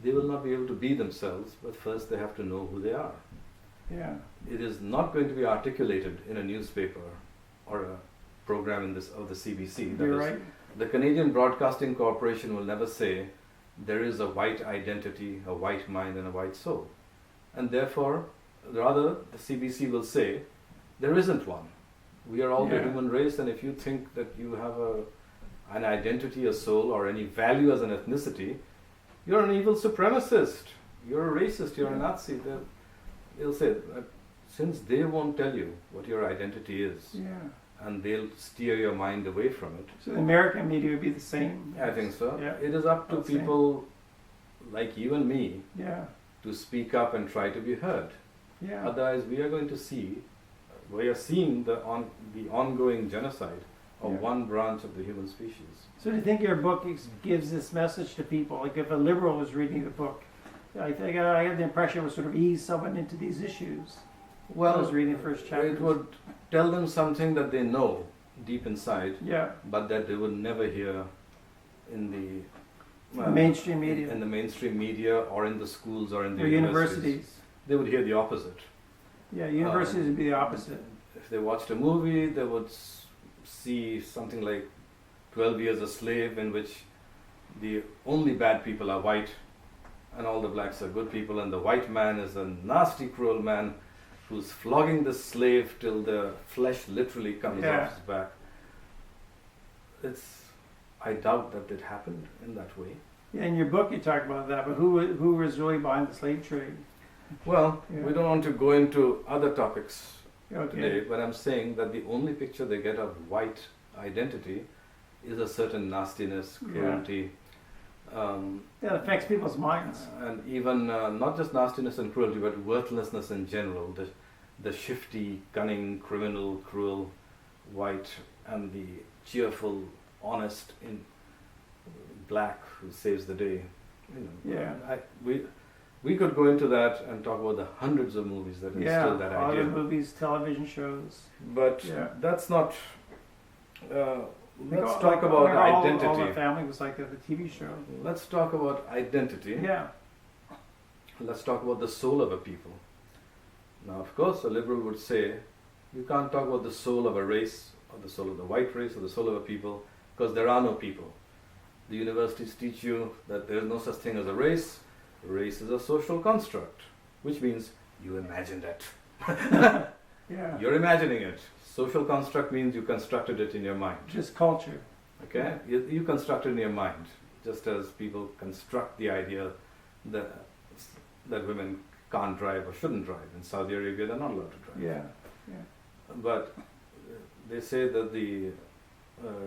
They will not be able to be themselves, but first they have to know who they are. Yeah. It is not going to be articulated in a newspaper or a program of the CBC. You're right. The Canadian Broadcasting Corporation will never say there is a white identity, a white mind and a white soul. And therefore, rather, the CBC will say there isn't one. We are all the human race, and if you think that you have an identity, a soul, or any value as an ethnicity, you're an evil supremacist, you're a racist, you're a Nazi. They'll say, since they won't tell you what your identity is, and they'll steer your mind away from it. So the American media would be the same? I think so. Yeah. It is up to people like you and me to speak up and try to be heard. Yeah. Otherwise, we are seeing the ongoing genocide of one branch of the human species. So do you think your book gives this message to people? Like if a liberal was reading the book, I think I had the impression it would sort of ease someone into these issues. Well, I was reading the first chapter. It would tell them something that they know deep inside, Yeah. but that they would never hear in the mainstream media. in the mainstream media, or in the schools, or in the Or universities. They would hear the opposite. Yeah, universities would be the opposite. If they watched a movie, they would see something like 12 Years a Slave, in which the only bad people are white and all the blacks are good people, and the white man is a nasty, cruel man who's flogging the slave till the flesh literally comes off his back. I doubt that it happened in that way. Yeah, in your book you talk about that, but who was really behind the slave trade? Well, we don't want to go into other topics today, Okay. but I'm saying that the only picture they get of white identity is a certain nastiness, cruelty. That affects people's minds. And even not just nastiness and cruelty, but worthlessness in general. The shifty, cunning, criminal, cruel white, and the cheerful, honest in black who saves the day. We could go into that and talk about the hundreds of movies that instill that idea. Other movies, television shows. But that's not. Let's talk about identity. All the Family was like the TV show. Let's talk about identity. Yeah. Let's talk about the soul of a people. Now, of course, a liberal would say, you can't talk about the soul of a race, or the soul of the white race, or the soul of a people, because there are no people. The universities teach you that there is no such thing as a race. Race is a social construct, which means you imagined it. You're imagining it. Social construct means you constructed it in your mind. Just culture. Okay? You construct it in your mind, just as people construct the idea that women can't drive or shouldn't drive. In Saudi Arabia, they're not allowed to drive. Yeah. But they say that the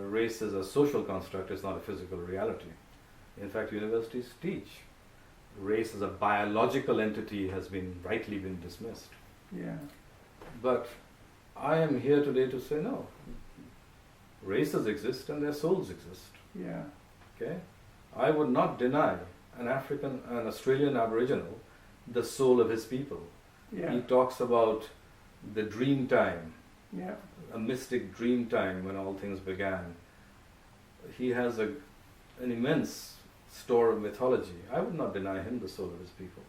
race is a social construct, it's not a physical reality. In fact, universities teach race as a biological entity has rightly been dismissed. Yeah. But I am here today to say no. Races exist and their souls exist. Yeah. Okay? I would not deny an Australian Aboriginal the soul of his people. Yeah. He talks about the dream time, Yeah. a mystic dream time when all things began. He has an immense store of mythology. I would not deny him the soul of his people.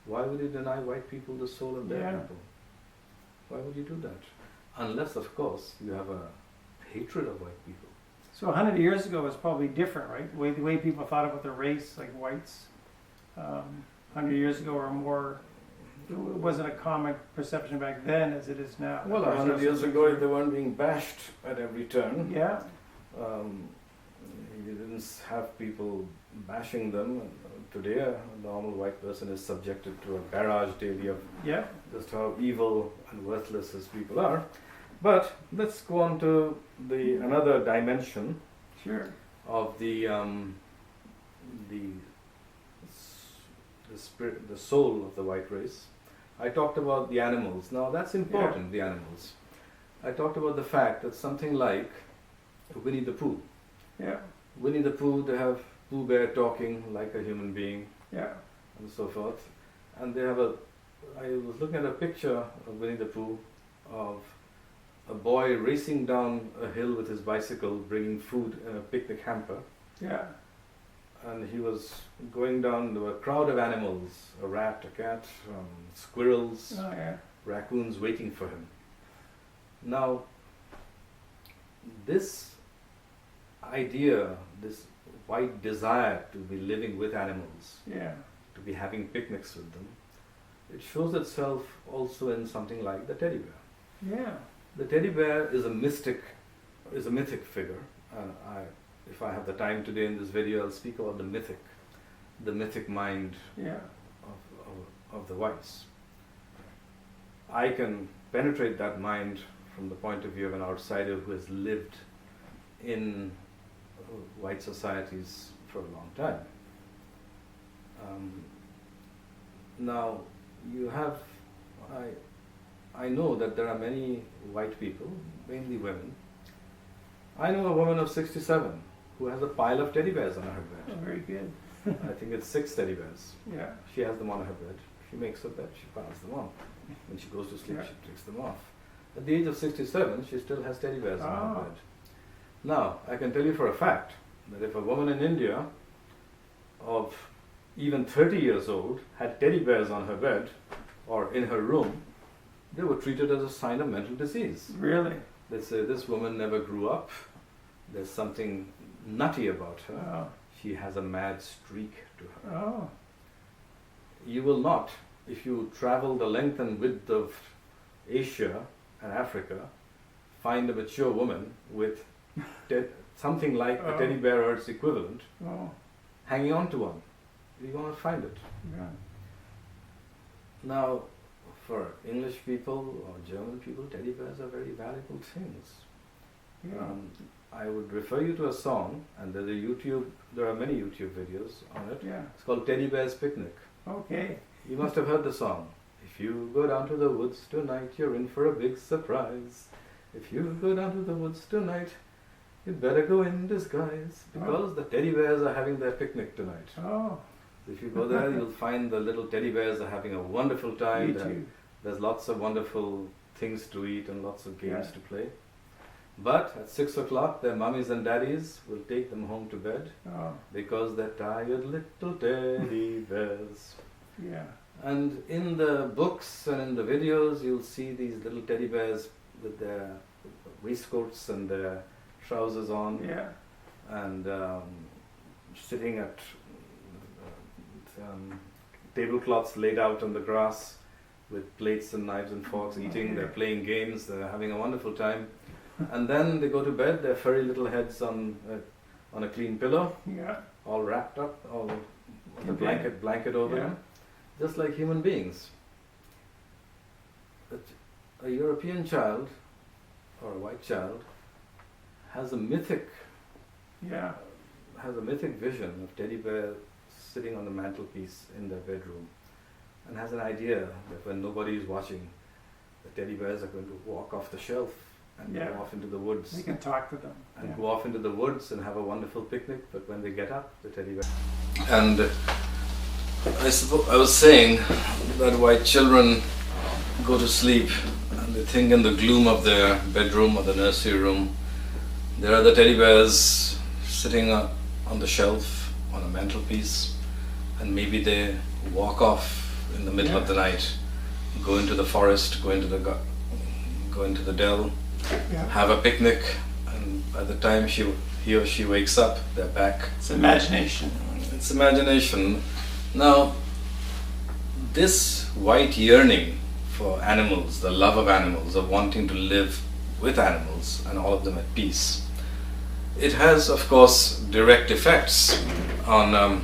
Why would he deny white people the soul of their people? Why would you do that? Unless, of course, you have a hatred of white people. So 100 years ago was probably different, right? The way people thought about their race, like whites, 100 years ago or more, it wasn't a common perception back then as it is now. Well, 100 years ago, they weren't being bashed at every turn. Yeah. You didn't have people bashing them. Today, a normal white person is subjected to a barrage daily of just how evil and worthless his people are. But let's go on to another dimension of the spirit, the soul of the white race. I talked about the animals. Now that's important, the animals. I talked about the fact that something like Winnie the Pooh. Winnie the Pooh, they have Pooh Bear talking like a human being, and so forth. And they have I was looking at a picture of Winnie the Pooh of a boy racing down a hill with his bicycle, bringing food in a picnic hamper. And he was going down, there were a crowd of animals, a rat, a cat, squirrels, raccoons waiting for him. Now, this idea, this white desire to be living with animals, to be having picnics with them, it shows itself also in something like the teddy bear. The teddy bear is a mythic figure. If I have the time today in this video, I'll speak about the mythic mind of the whites. I can penetrate that mind from the point of view of an outsider who has lived in white societies for a long time. Now, you have, I know that there are many white people, mainly women. I know a woman of 67 who has a pile of teddy bears on her bed. Oh, very good. I think it's 6 teddy bears. She has them on her bed. She makes her bed, she piles them on. When she goes to sleep, she takes them off. At the age of 67, she still has teddy bears on her bed. Now, I can tell you for a fact that if a woman in India of even 30 years old had teddy bears on her bed or in her room, they were treated as a sign of mental disease. Really? They say this woman never grew up. There's something nutty about her. She has a mad streak to her. You will not, if you travel the length and width of Asia and Africa, find a mature woman with something like a teddy bear or its equivalent hanging on to one. You won't find it. Now, for English people or German people, teddy bears are very valuable things. I would refer you to a song, and there are many YouTube videos on it. It's called Teddy Bear's Picnic. You must have heard the song. If you go down to the woods tonight, you're in for a big surprise. If you go down to the woods tonight, you'd better go in disguise, because the teddy bears are having their picnic tonight. If you go there, you'll find the little teddy bears are having a wonderful time. There's lots of wonderful things to eat and lots of games to play. But at 6 o'clock, their mummies and daddies will take them home to bed because they're tired little teddy bears. And in the books and in the videos, you'll see these little teddy bears with their waistcoats and their trousers on, and sitting at tablecloths laid out on the grass with plates and knives and forks, eating. They're playing games. They're having a wonderful time. And then they go to bed. Their furry little heads on a clean pillow, all wrapped up, all with a blanket over them, just like human beings. But a European child or a white child has a mythic vision of teddy bear sitting on the mantelpiece in their bedroom, and has an idea that when nobody is watching, the teddy bears are going to walk off the shelf and go off into the woods. They can talk to them. And go off into the woods and have a wonderful picnic, but when they get up, the teddy bear... And I was saying that white children go to sleep and they think in the gloom of their bedroom or the nursery room, there are the teddy bears sitting on the shelf, on a mantelpiece, and maybe they walk off in the middle of the night, go into the forest, go into the dell, have a picnic, and by the time he or she wakes up, they're back. It's imagination. It's imagination. Now, this white yearning for animals, the love of animals, of wanting to live with animals and all of them at peace, It has, of course, direct effects on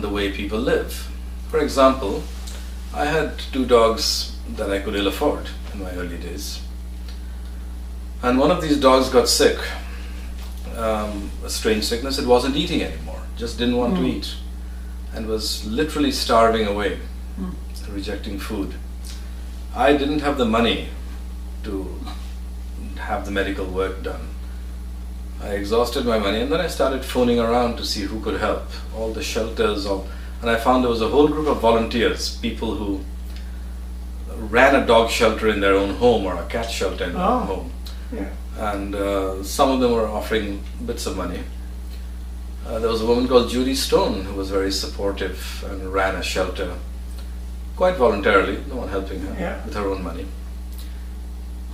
the way people live. For example, I had 2 dogs that I could ill afford in my early days. And one of these dogs got sick, a strange sickness. It wasn't eating anymore, just didn't want to eat, and was literally starving away, rejecting food. I didn't have the money to have the medical work done. I exhausted my money, and then I started phoning around to see who could help, all the shelters, and I found there was a whole group of volunteers, people who ran a dog shelter in their own home or a cat shelter in their own home. Yeah. And some of them were offering bits of money. There was a woman called Judy Stone who was very supportive and ran a shelter quite voluntarily, no one helping her with her own money.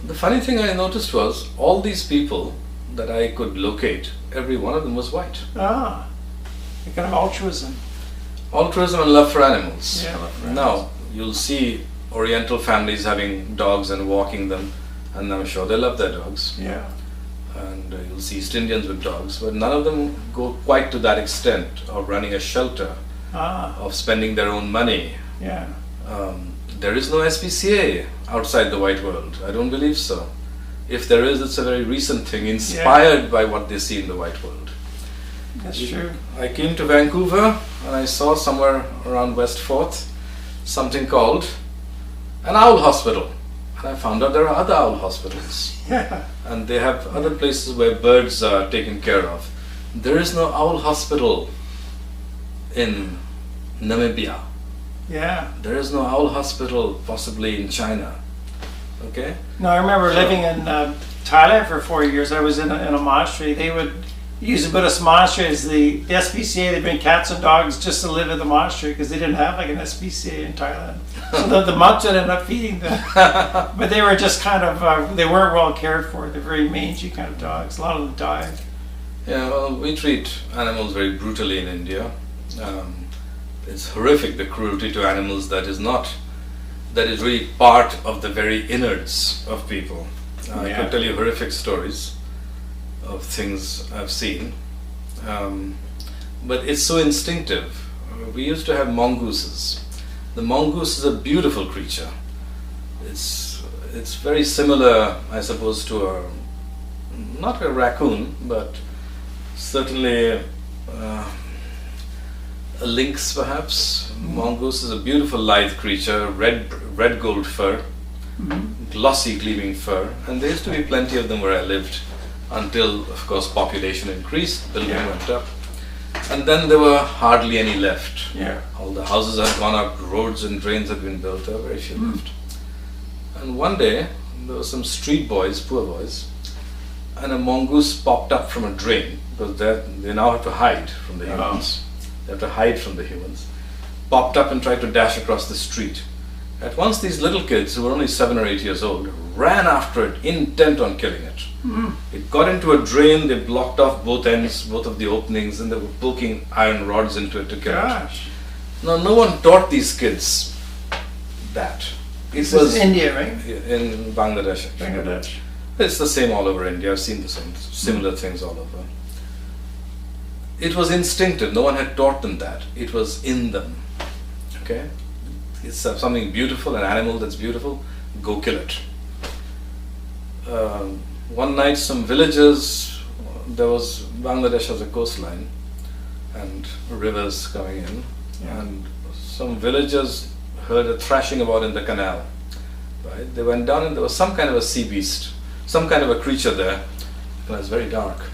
The funny thing I noticed was all these people that I could locate, every one of them was white. A kind of altruism. Altruism and love for animals. Yeah, love for animals. Now, you'll see Oriental families having dogs and walking them, and I'm sure they love their dogs. Yeah. And you'll see East Indians with dogs, but none of them go quite to that extent of running a shelter, of spending their own money. Yeah. There is no SPCA outside the white world. I don't believe so. If there is, it's a very recent thing, inspired by what they see in the white world. That's true. I came to Vancouver and I saw somewhere around West 4th something called an owl hospital. And I found out there are other owl hospitals. Yeah. And they have other places where birds are taken care of. There is no owl hospital in Namibia. Yeah. There is no owl hospital possibly in China. Okay? No, I remember living in Thailand for 4 years. I was in a monastery. They would use a Buddhist monastery as the SPCA. They'd bring cats and dogs just to live in the monastery because they didn't have like an SPCA in Thailand. So the monks would end up feeding them. But they were just kind of, they weren't well cared for. They're very mangy kind of dogs. A lot of them died. Yeah, well, we treat animals very brutally in India. It's horrific, the cruelty to animals that is really part of the very innards of people. I could tell you horrific stories of things I've seen, but it's so instinctive. We used to have mongooses. The mongoose is a beautiful creature. It's very similar, I suppose, to not a raccoon, but certainly a lynx, perhaps. Mongoose is a beautiful, lithe creature, red gold fur, glossy, gleaming fur, and there used to be plenty of them where I lived until, of course, population increased, building went up, and then there were hardly any left. Yeah. All the houses had gone up, roads and drains had been built, there were very few left. And one day, there were some street boys, poor boys, and a mongoose popped up from a drain, because they now have to hide from the humans. They have to hide from the humans. Popped up and tried to dash across the street. At once these little kids, who were only 7 or 8 years old, ran after it, intent on killing it. It got into a drain, they blocked off both ends, both of the openings, and they were poking iron rods into it to kill it. Now, no one taught these kids that. This was India, right? In Bangladesh. Bangladesh. It's the same all over India. I've seen the same, similar things all over. It was instinctive. No one had taught them that. It was in them. Okay? It's something beautiful, an animal that's beautiful, go kill it. One night some villagers, Bangladesh has a coastline and rivers coming in, and some villagers heard a thrashing about in the canal. Right? They went down and there was some kind of a sea beast, some kind of a creature there. It was very dark.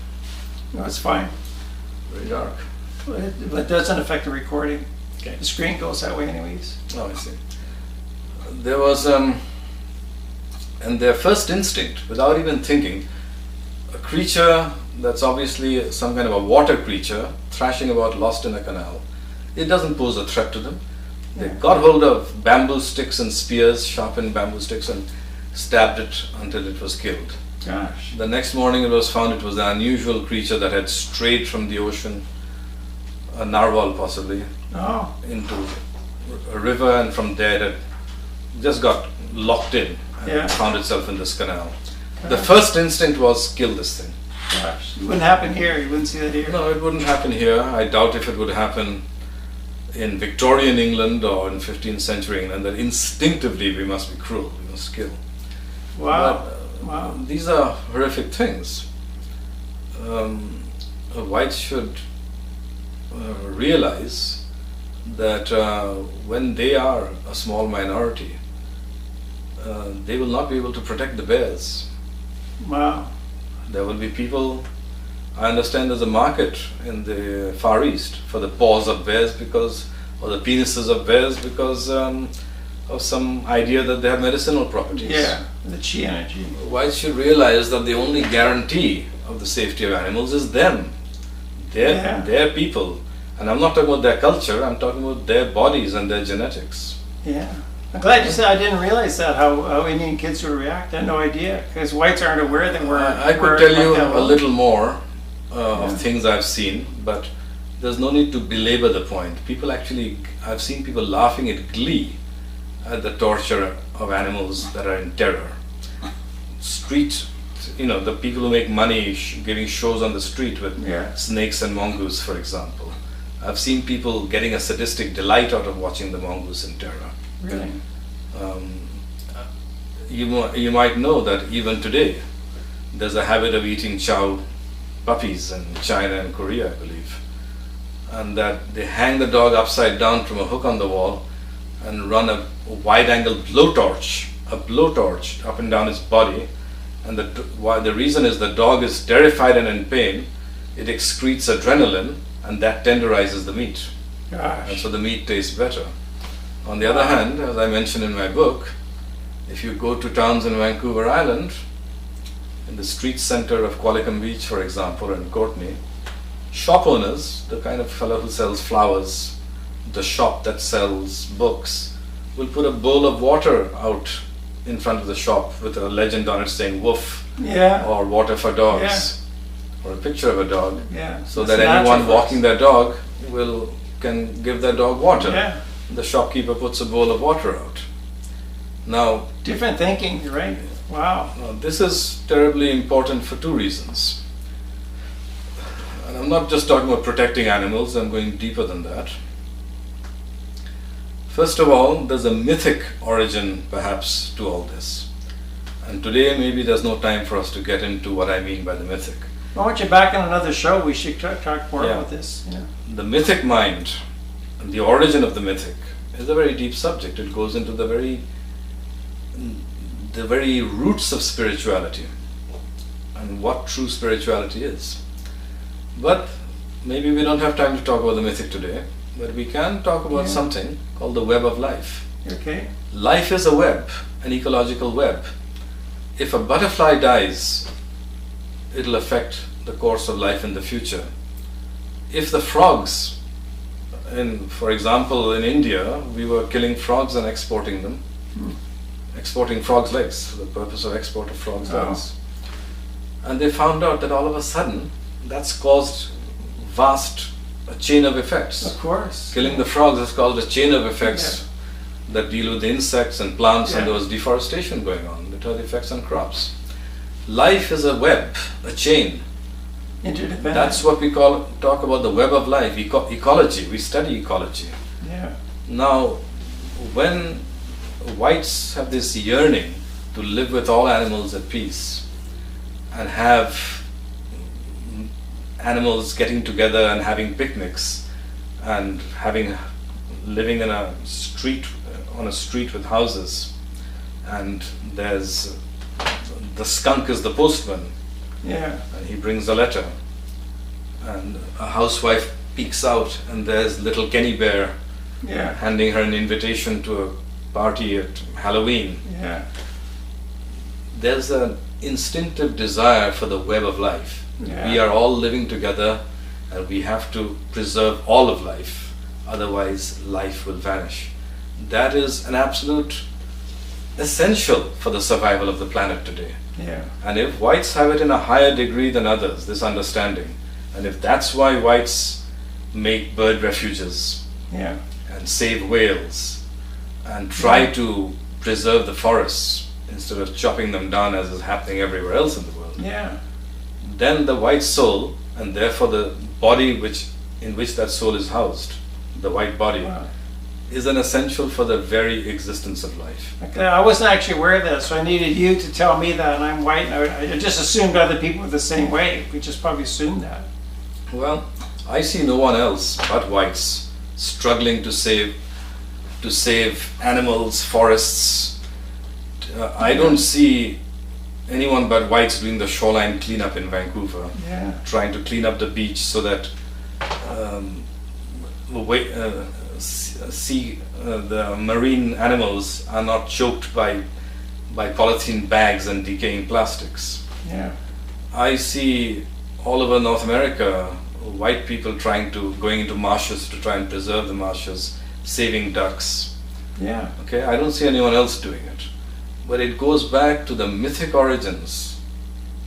No, it's fine. Very dark. It doesn't affect the recording. Okay. The screen goes that way anyways. Oh, I see. There was, and their first instinct, without even thinking, a creature that's obviously some kind of a water creature thrashing about lost in a canal. It doesn't pose a threat to them. They got hold of bamboo sticks and spears, sharpened bamboo sticks, and stabbed it until it was killed. Gosh. The next morning it was found it was an unusual creature that had strayed from the ocean, a narwhal possibly, into a river, and from there it had just got locked in and found itself in this canal. The first instinct was kill this thing. Gosh, it wouldn't happen here. You wouldn't see that here. No, it wouldn't happen here. I doubt if it would happen in Victorian England or in 15th century England, that instinctively we must be cruel, we must kill. Wow. But, Wow. these are horrific things. Whites should realize that when they are a small minority, they will not be able to protect the bears. Wow. There will be people, I understand there's a market in the Far East for the paws of bears or the penises of bears because of some idea that they have medicinal properties. Yeah, the chi energy. Whites should realize that the only guarantee of the safety of animals is them. Their people. And I'm not talking about their culture, I'm talking about their bodies and their genetics. Yeah. I'm glad you said. I didn't realize that, how Indian kids would react. I had no idea, because whites aren't aware that we're... I could tell you a little more Yeah. of things I've seen, but there's no need to belabor the point. I've seen people laughing at glee at the torture of animals that are in terror. The people who make money giving shows on the street with snakes and mongoose, for example. I've seen people getting a sadistic delight out of watching the mongoose in terror. Really? You might know that even today there's a habit of eating chow puppies in China and Korea, I believe, and that they hang the dog upside down from a hook on the wall and run a wide-angle blowtorch up and down its body, and the reason is the dog is terrified and in pain. It excretes adrenaline, and that tenderizes the meat. Gosh. And so the meat tastes better. On the other hand, as I mentioned in my book, if you go to towns in Vancouver Island, in the street center of Qualicum Beach, for example, or in Courtenay, shop owners, the kind of fellow who sells flowers, the shop that sells books, will put a bowl of water out in front of the shop with a legend on it saying woof, or water for dogs, or a picture of a dog, so that anyone walking their dog can give their dog water. Yeah. The shopkeeper puts a bowl of water out. Now, different thinking, you're right. Wow. This is terribly important for two reasons. And I'm not just talking about protecting animals, I'm going deeper than that. First of all, there's a mythic origin perhaps to all this. And today maybe there's no time for us to get into what I mean by the mythic. I want you back on another show. We should talk more about this. Yeah. The mythic mind, the origin of the mythic, is a very deep subject. It goes into the very roots of spirituality and what true spirituality is. But maybe we don't have time to talk about the mythic today, but we can talk about something called the web of life. Okay. Life is a web, an ecological web. If a butterfly dies, it'll affect the course of life in the future. If the frogs, for example, in India, we were killing frogs and exporting them, exporting frogs' legs for the purpose of export of frogs' legs. And they found out that all of a sudden, that's caused a chain of effects. Of course. Killing the frogs has caused a chain of effects that deal with the insects and plants, and there was deforestation going on. It had effects on crops. Life is a web, a chain. Interdependent. That's what we talk about the web of life, ecology. We study ecology. Yeah. Now, when whites have this yearning to live with all animals at peace and have animals getting together and having picnics and living in a street with houses, and there's the skunk is the postman, and he brings a letter, and a housewife peeks out and there's little Kenny Bear handing her an invitation to a party at Halloween. There's an instinctive desire for the web of life. We are all living together and we have to preserve all of life, otherwise life will vanish. That is an absolute essential for the survival of the planet today. And if whites have it in a higher degree than others, this understanding, and if that's why whites make bird refuges and save whales and try to preserve the forests instead of chopping them down as is happening everywhere else in the world, then the white soul, and therefore the body in which that soul is housed, the white body, Wow. is an essential for the very existence of life. Okay, I wasn't actually aware of this, so I needed you to tell me that, and I'm white, and I just assumed other people were the same way. We just probably assumed that. Well, I see no one else but whites struggling to save animals, forests. I don't see anyone but whites doing the shoreline cleanup in Vancouver, Yeah. trying to clean up the beach so that the marine animals are not choked by polythene bags and decaying plastics. Yeah. I see all over North America white people going into marshes to try and preserve the marshes, saving ducks. Yeah. Okay, I don't see anyone else doing it. But it goes back to the mythic origins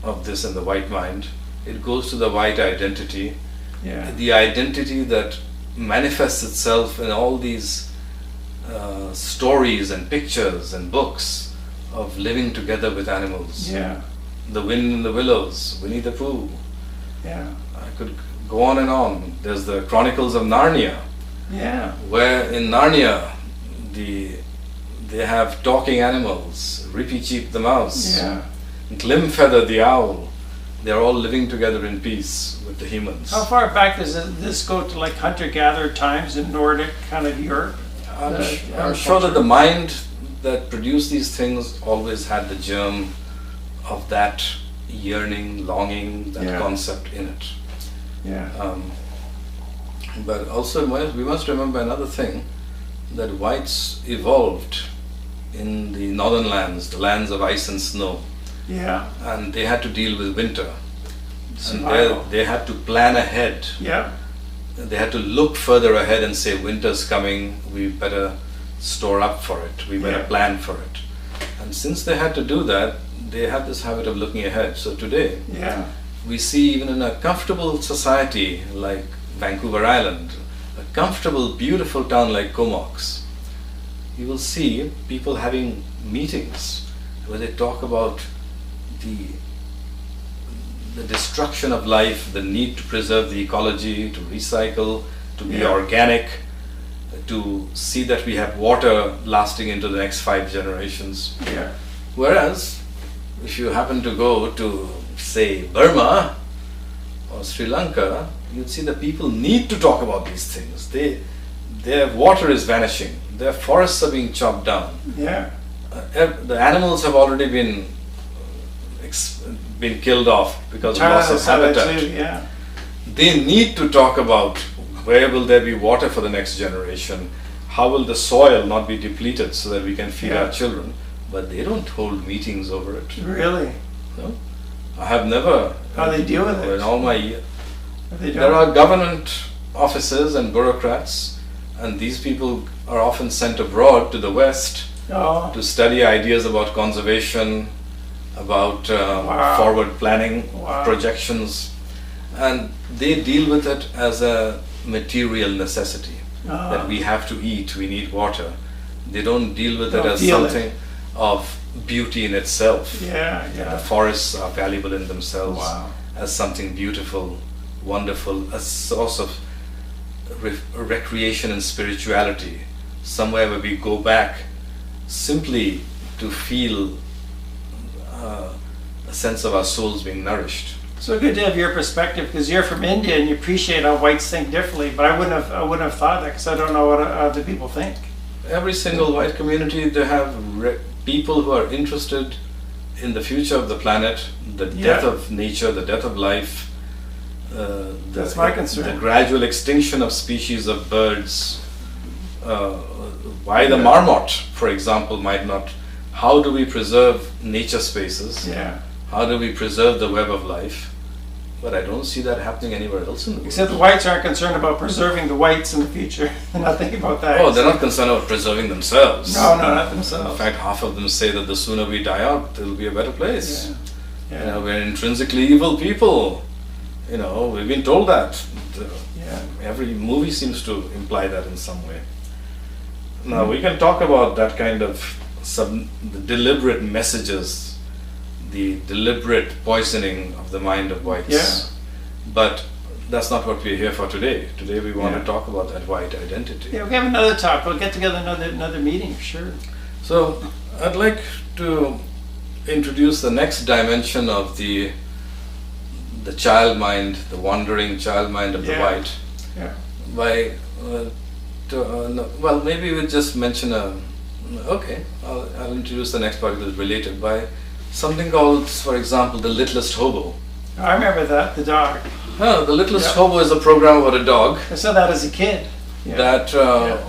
of this in the white mind. It goes to the white identity, Yeah. the identity that manifests itself in all these stories and pictures and books of living together with animals. Yeah. The Wind in the Willows, Winnie the Pooh. Yeah. I could go on and on. There's the Chronicles of Narnia, Yeah. where in Narnia they have talking animals, Rippy Cheep the mouse, Yeah. Glimfeather the owl. They're all living together in peace with the humans. How far back does this go to, like hunter-gatherer times in Nordic kind of Europe? I'm sure that the mind that produced these things always had the germ of that yearning, longing, that Yeah. concept in it. Yeah. But also we must remember another thing, that whites evolved in the northern lands, the lands of ice and snow, Yeah. and they had to deal with winter. And Survival. they had to plan ahead. Yeah. They had to look further ahead and say, winter's coming, we better store up for it, we better Yeah. plan for it. And since they had to do that, they have this habit of looking ahead. So today, Yeah. we see even in a comfortable society like Vancouver Island, a comfortable, beautiful town like Comox, you will see people having meetings where they talk about the destruction of life, the need to preserve the ecology, to recycle, to be Yeah. organic, to see that we have water lasting into the next 5 generations. Yeah. Whereas, if you happen to go to, say, Burma or Sri Lanka, you'd see that people need to talk about these things. Their water is vanishing, their forests are being chopped down. Yeah. The animals have already been killed off because of loss of habitat. Too. Yeah. They need to talk about where will there be water for the next generation, how will the soil not be depleted so that we can feed Yeah. our children. But they don't hold meetings over it. Really? No? I have never. How they deal with it? In all my Are they there doing? are government officers and bureaucrats, and these people are often sent abroad to the West Oh. to study ideas about conservation, about Wow. forward planning, Wow. projections, and they deal with it as a material necessity, Oh. that we have to eat, we need water. They don't deal with it Don't as feel it. something of beauty in itself. Yeah. The Yeah. forests are valuable in themselves, Wow. as something beautiful, wonderful, a source of recreation and spirituality, somewhere where we go back simply to feel a sense of our souls being nourished. So good to have your perspective, because you're from India and you appreciate how whites think differently. But I wouldn't have thought that, because I don't know what other people think. Every single white community, they have people who are interested in the future of the planet, the death Yeah. of nature, the death of life, That's my concern. the gradual extinction of species of birds. Why the Yeah. marmot, for example, might not. How do we preserve nature spaces? Yeah. How do we preserve the web of life? But I don't see that happening anywhere else in the world. Except the whites aren't concerned about preserving the whites in the future. They're not thinking about that. Oh, they're not concerned about preserving themselves. No, not In themselves. fact, half of them say that the sooner we die out, it'll be a better place. Yeah. You know, we're intrinsically evil people. You know, we've been told that. Yeah. Every movie seems to imply that in some way. Now, we can talk about that kind of the deliberate messages, the deliberate poisoning of the mind of whites. Yeah. But that's not what we're here for today. Today we want Yeah. to talk about that white identity. Yeah, we have another talk. We'll get together another meeting for sure. So I'd like to introduce the next dimension of the child mind, the wandering child mind of the Yeah. white. Yeah. By well, maybe we'll just mention I'll introduce the next part that is related by something called, for example, the littlest hobo. I remember that, the dog. The littlest Yeah. hobo is a program about a dog I saw that as a kid. Yeah. that in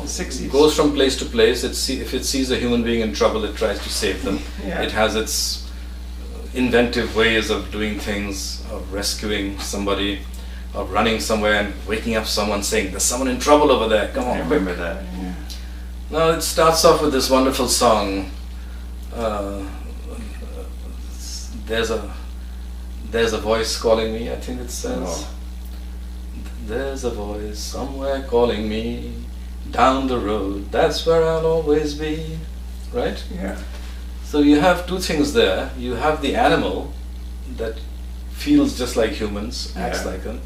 the 60s. goes from place to place. If it sees a human being in trouble, it tries to save them. Yeah. It has its inventive ways of doing things, of rescuing somebody, of running somewhere and waking up someone saying, "There's someone in trouble over there, come I on, remember quick." that. Yeah. Now it starts off with this wonderful song. There's a voice calling me, I think it says. Oh. There's a voice somewhere calling me down the road, that's where I'll always be. Right? Yeah. So you have two things there. You have the animal that feels just like humans, acts Yeah. like them,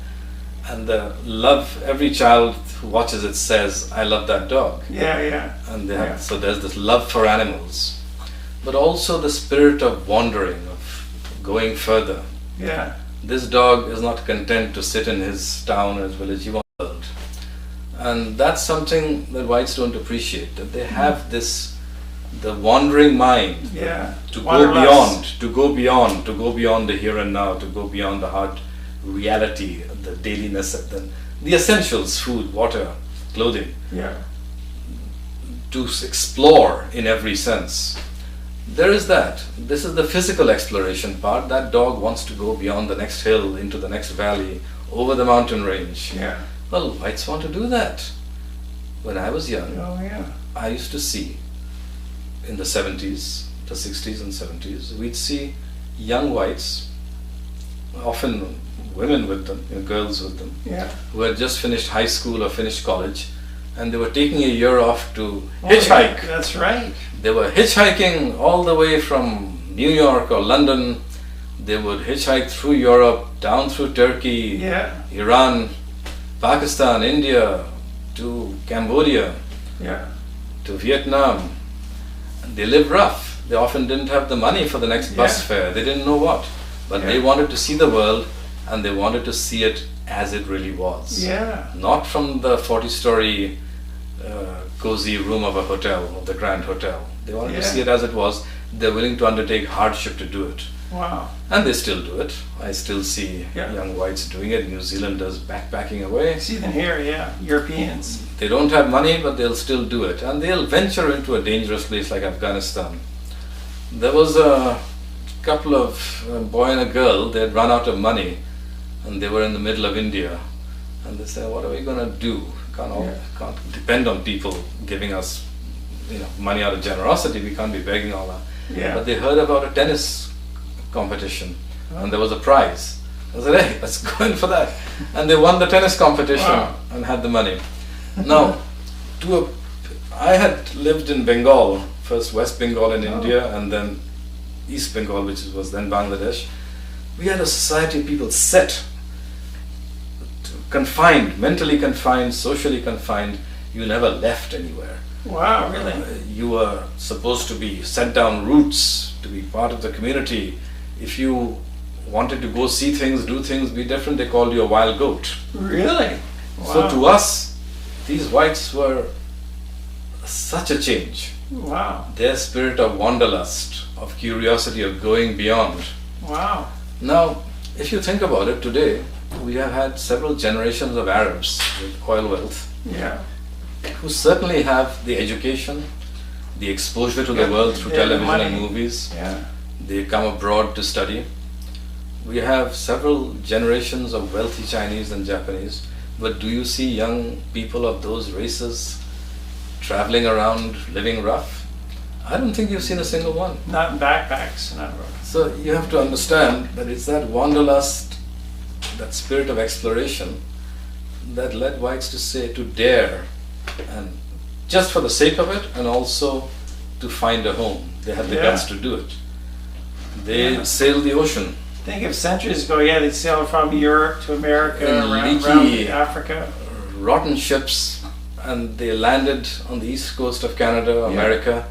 and the love. Every child who watches it says, "I love that dog." Yeah, yeah. And Yeah. so there's this love for animals, but also the spirit of wandering, of going further. Yeah. This dog is not content to sit in his town or his village, he wants the world. And that's something that whites don't appreciate, that they have this, the wandering mind, Yeah. to go Wanderlust. beyond, to go beyond the here and now, to go beyond the hard reality, the dailiness, the essentials, food, water, clothing, Yeah. to explore in every sense. There is that. This is the physical exploration part. That dog wants to go beyond the next hill, into the next valley, over the mountain range. Yeah. Well, whites want to do that. When I was young, Oh, yeah. I used to see, in the 70s, the 60s and 70s, we'd see young whites, often women with them, girls with them, Yeah. who had just finished high school or finished college, and they were taking a year off to Oh, hitchhike. yeah, that's right. They were hitchhiking all the way from New York or London. They would hitchhike through Europe, down through Turkey, Yeah. Iran, Pakistan, India, to Cambodia, Yeah. to Vietnam. And they lived rough. They often didn't have the money for the next bus Yeah. fare. They didn't know what. But they Yeah. wanted to see the world, and they wanted to see it as it really was. Yeah. Not from the 40-story cozy room of a hotel, of the Grand Hotel. They wanted to Yeah. see it as it was. They're willing to undertake hardship to do it. Wow. And they still do it. I still see Yeah. young whites doing it. New Zealanders backpacking away. See them here, yeah. Europeans. They don't have money, but they'll still do it. And they'll venture into a dangerous place like Afghanistan. There was a couple of, a boy and a girl, they had run out of money, and they were in the middle of India. And they said, what are we going to do? Can't depend on people giving us money out of generosity. We can't be begging all that. Yeah. But they heard about a tennis competition, and there was a prize. I said, hey, let's go in for that. And they won the tennis competition. Wow. And had the money. Now, I had lived in Bengal, first West Bengal in India, and then East Bengal, which was then Bangladesh. We had a society of people set, confined, mentally confined, socially confined. You never left anywhere. Wow, really? You were supposed to be set down roots, to be part of the community. If you wanted to go see things, do things, be different, they called you a wild goat. Really? Wow. So to us, these whites were such a change. Wow. Their spirit of wanderlust, of curiosity, of going beyond. Wow. Now, if you think about it, today we have had several generations of Arabs with oil wealth Yeah. who certainly have the education, the exposure to the world through They have the television and money. movies. Yeah. They come abroad to study. We have several generations of wealthy Chinese and Japanese, but do you see young people of those races traveling around, living rough? I don't think you've seen a single one. Not in backpacks. Not So you have to understand that it's that wanderlust, that spirit of exploration, that led whites to say, to dare, and just for the sake of it, and also to find a home. They had the Yeah. guts to do it. They sailed the ocean. Think of centuries ago, yeah, they sailed from Europe to America, around Africa. Rotten ships, and they landed on the east coast of Canada, America,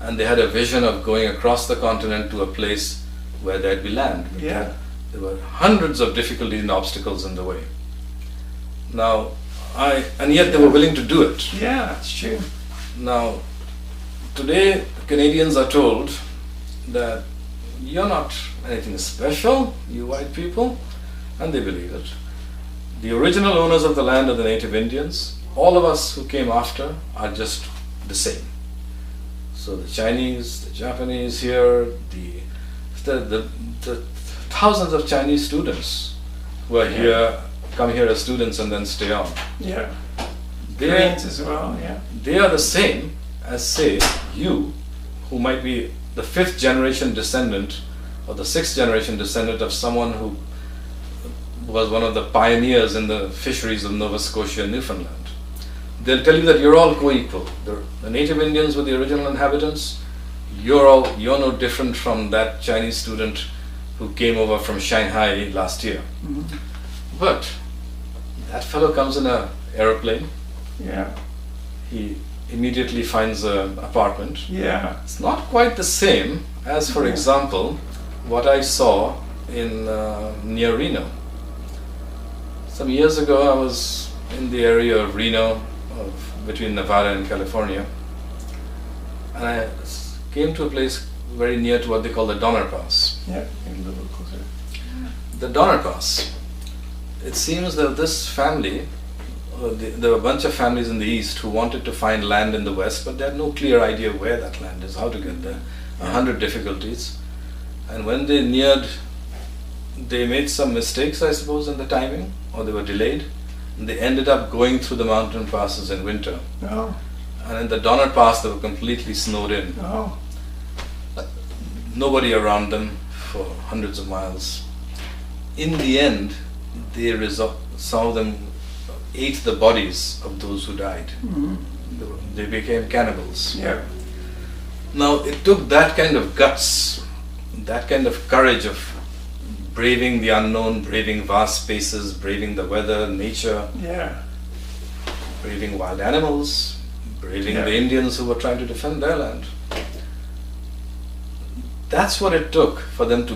and they had a vision of going across the continent to a place where there'd be land. But there were hundreds of difficulties and obstacles in the way. Now, and yet they were willing to do it. Yeah, that's true. Now, today Canadians are told that you're not anything special, you white people, and they believe it. The original owners of the land are the native Indians. All of us who came after are just the same. So the Chinese, the Japanese here, the thousands of Chinese students who are here, come here as students and then stay on. Yeah. Koreans as well, yeah. They are the same as, say, you, who might be the 5th generation descendant or the 6th generation descendant of someone who was one of the pioneers in the fisheries of Nova Scotia and Newfoundland. They'll tell you that you're all co-equal. The native Indians were the original inhabitants. You're no different from that Chinese student who came over from Shanghai last year. Mm-hmm. But that fellow comes in an aeroplane. Yeah. He immediately finds an apartment. Yeah. It's not quite the same as, for example, what I saw in near Reno. Some years ago, I was in the area of Reno, between Nevada and California, and I came to a place very near to what they call the Donner Pass. Yeah, maybe a little closer. The Donner Pass. It seems that this family, there were a bunch of families in the east who wanted to find land in the west, but they had no clear idea where that land is, how to get there. 100 difficulties. And when they neared, they made some mistakes, I suppose, in the timing, or they were delayed. And they ended up going through the mountain passes in winter. Oh. And in the Donner Pass, they were completely snowed in. Oh. Nobody around them for hundreds of miles. In the end, some of them ate the bodies of those who died. Mm-hmm. They became cannibals. Yeah. Now, it took that kind of guts, that kind of courage of braving the unknown, braving vast spaces, braving the weather, nature, braving wild animals, braving the Indians who were trying to defend their land. That's what it took for them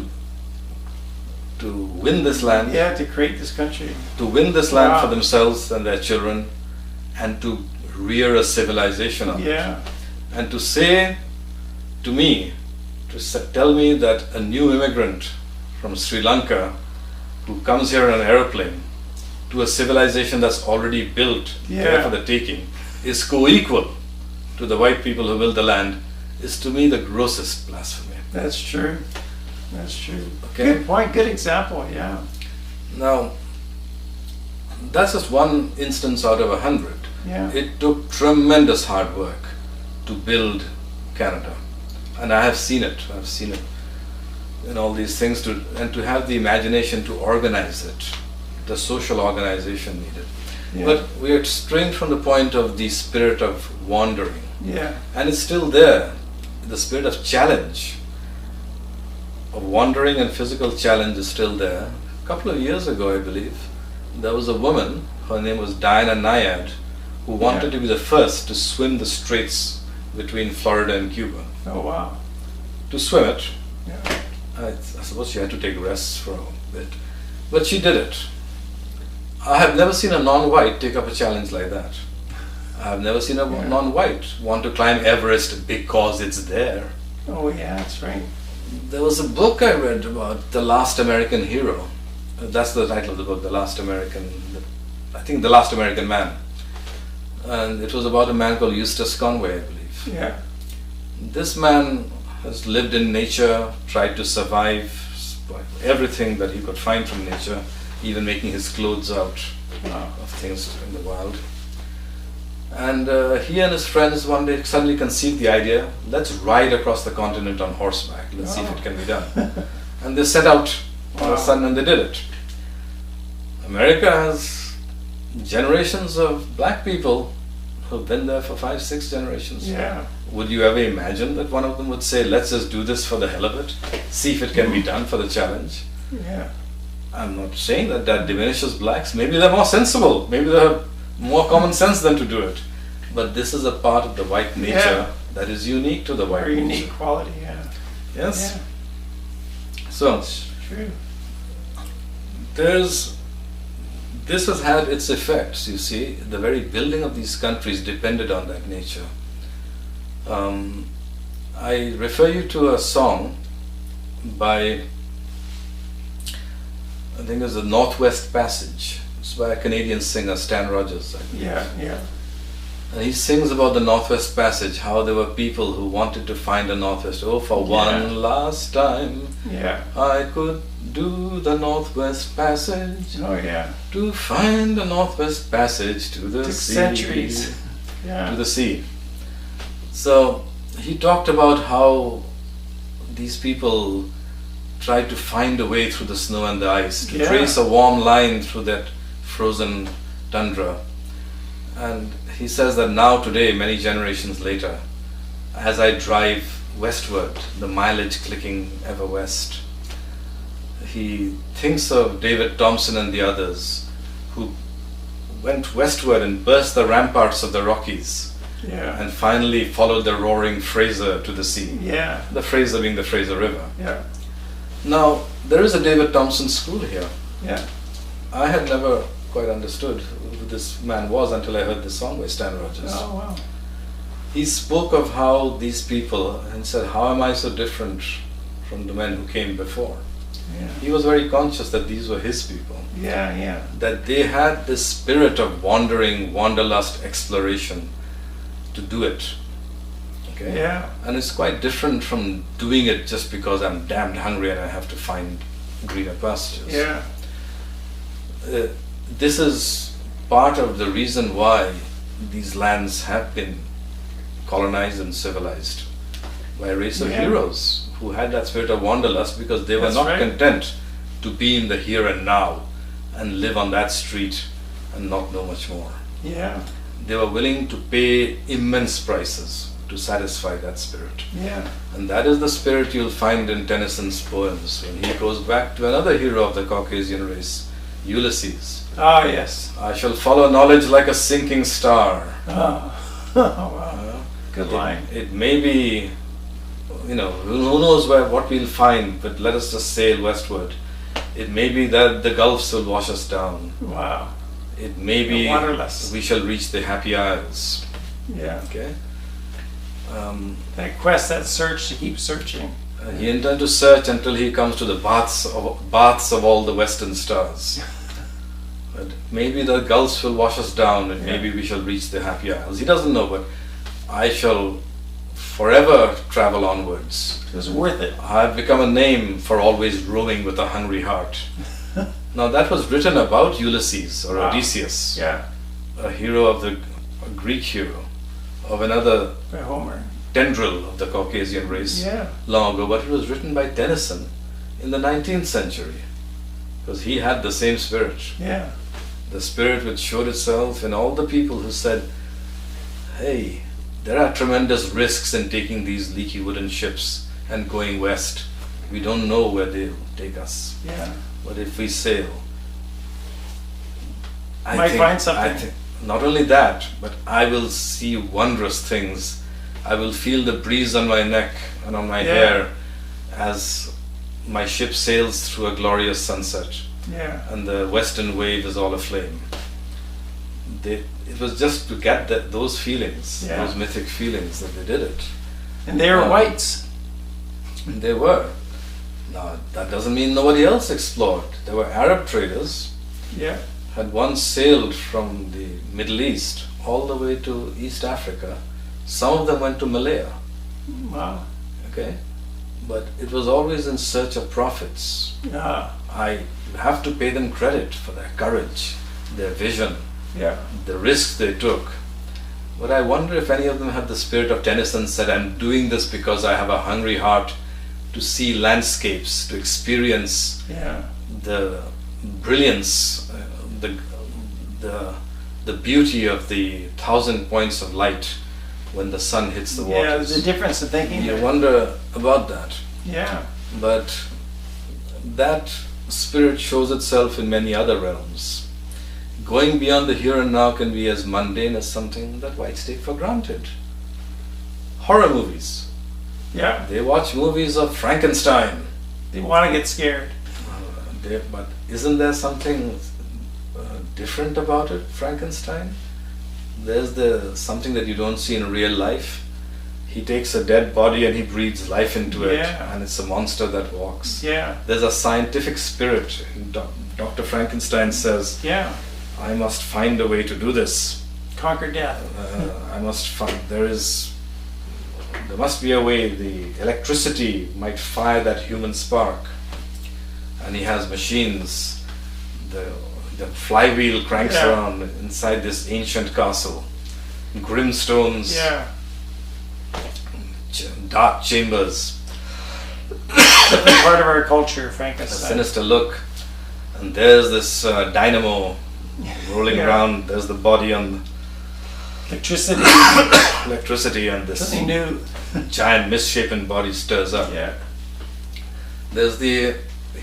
to win this land. Yeah, to create this country. To win this land for themselves and their children, and to rear a civilization on it. And to say to me, tell me that a new immigrant from Sri Lanka who comes here in an aeroplane to a civilization that's already built there for the taking is co-equal to the white people who built the land is to me the grossest blasphemy. That's true. That's true. Okay. Good point, good example, yeah. Now, that's just one instance out of 100. Yeah. It took tremendous hard work to build Canada. And I have seen it. I've seen it in all these things, and to have the imagination to organize it, the social organization needed. Yeah. But we are strained from the point of the spirit of wandering. Yeah. And it's still there, the spirit of challenge, of wandering and physical challenge is still there. A couple of years ago, I believe, there was a woman, her name was Diana Nyad, who wanted to be the first to swim the straits between Florida and Cuba. Oh, wow. To swim it, Yeah. I suppose she had to take rests for a bit, but she did it. I have never seen a non-white take up a challenge like that. I have never seen a non-white want to climb Everest because it's there. Oh, yeah, that's right. There was a book I read about The Last American Hero. That's the title of the book, The Last American Man. And it was about a man called Eustace Conway, I believe. Yeah. This man has lived in nature, tried to survive everything that he could find from nature, even making his clothes out of things in the wild. And he and his friends one day suddenly conceived the idea, let's ride across the continent on horseback, let's see if it can be done. And they set out all of a sudden and they did it. America has generations of black people who've been there for 5, 6 generations. Yeah. Would you ever imagine that one of them would say, let's just do this for the hell of it, see if it can be done for the challenge? Yeah. I'm not saying that that diminishes blacks. Maybe they're more sensible. Maybe they have more common sense than to do it. But this is a part of the white nature that is unique to the white Very nature. unique quality, yeah. Yes. Yeah. So It's true. this has had its effects, you see. The very building of these countries depended on that nature. I refer you to a song by, I think it's the Northwest Passage. It's by a Canadian singer, Stan Rogers, I believe. Yeah, yeah. And he sings about the Northwest Passage, how there were people who wanted to find the Northwest. Oh, for one last time, Yeah. I could do the Northwest Passage. Oh, yeah. To find the Northwest Passage to the Took sea. centuries. Yeah. To the sea. So he talked about how these people tried to find a way through the snow and the ice, to trace a warm line through that frozen tundra. And he says that now today, many generations later, as I drive westward, the mileage clicking ever west, he thinks of David Thompson and the others who went westward and burst the ramparts of the Rockies and finally followed the roaring Fraser to the sea. Yeah. The Fraser being the Fraser River. Yeah. Now, there is a David Thompson school here. Yeah. I had never quite understood who this man was until I heard this song by Stan Rogers. Oh, wow. He spoke of how these people, and said, how am I so different from the men who came before? Yeah. He was very conscious that these were his people. Yeah, yeah. That they had this spirit of wandering, wanderlust, exploration to do it. Okay? Yeah. And it's quite different from doing it just because I'm damned hungry and I have to find greener pastures. Yeah. This is part of the reason why these lands have been colonized and civilized by a race of heroes who had that spirit of wanderlust, because they were not content to be in the here and now and live on that street and not know much more. Yeah. They were willing to pay immense prices to satisfy that spirit. Yeah. And that is the spirit you'll find in Tennyson's poems when he goes back to another hero of the Caucasian race, Ulysses. Oh, yes. I shall follow knowledge like a sinking star. Oh, oh wow. Good line. It may be, who knows what we'll find, but let us just sail westward. It may be that the gulfs will wash us down. Wow. It may be Wanderlust. we shall reach the happy isles. Yeah. Okay. That quest, that search to keep searching. He intends to search until he comes to the baths of all the western stars. But maybe the gulfs will wash us down, and maybe we shall reach the happy isles. He doesn't know, but I shall forever travel onwards. It was worth it. I've become a name for always roaming with a hungry heart. Now that was written about Ulysses or Odysseus, a hero of a Greek hero of another By Homer. tendril of the Caucasian race long ago, but it was written by Tennyson in the 19th century, because he had the same spirit. Yeah. The spirit which showed itself in all the people who said, hey, there are tremendous risks in taking these leaky wooden ships and going west. We don't know where they'll take us. Yeah. But if we sail, Might find something. Not only that, but I will see wondrous things. I will feel the breeze on my neck and on my hair as my ship sails through a glorious sunset. Yeah. And the western wave is all aflame. It was just to get those feelings, those mythic feelings, that they did it. And they were whites. They were. Now, that doesn't mean nobody else explored. There were Arab traders. Had once sailed from the Middle East all the way to East Africa. Some of them went to Malaya. Wow. Okay? But it was always in search of profits. I have to pay them credit for their courage, their vision, the risks they took. But I wonder if any of them had the spirit of Tennyson, said, I'm doing this because I have a hungry heart to see landscapes, to the brilliance, the the beauty of the 1,000 points of light when the sun hits the Yeah, waters. there's a difference in thinking. You there. wonder about that. Yeah. But that spirit shows itself in many other realms. Going beyond the here and now can be as mundane as something that whites take for granted. Horror movies. Yeah. They watch movies of Frankenstein. They want to get scared. But isn't there something different about it, Frankenstein? There's something that you don't see in real life. He takes a dead body and he breathes life into it, Yeah. and it's a monster that walks. Yeah. There's a scientific spirit. Dr. Frankenstein says, Yeah. I must find a way to do this. Conquer death. I must find, there must be a way the electricity might fire that human spark. And he has machines. The flywheel cranks Yeah. around inside this ancient castle. Grim stones, Yeah. dark chambers, Definitely part of our culture, a Frankenstein. sinister look. And there's this dynamo rolling Yeah. around. There's the body on Electricity. electricity, and this Something new. giant misshapen body stirs up. Yeah.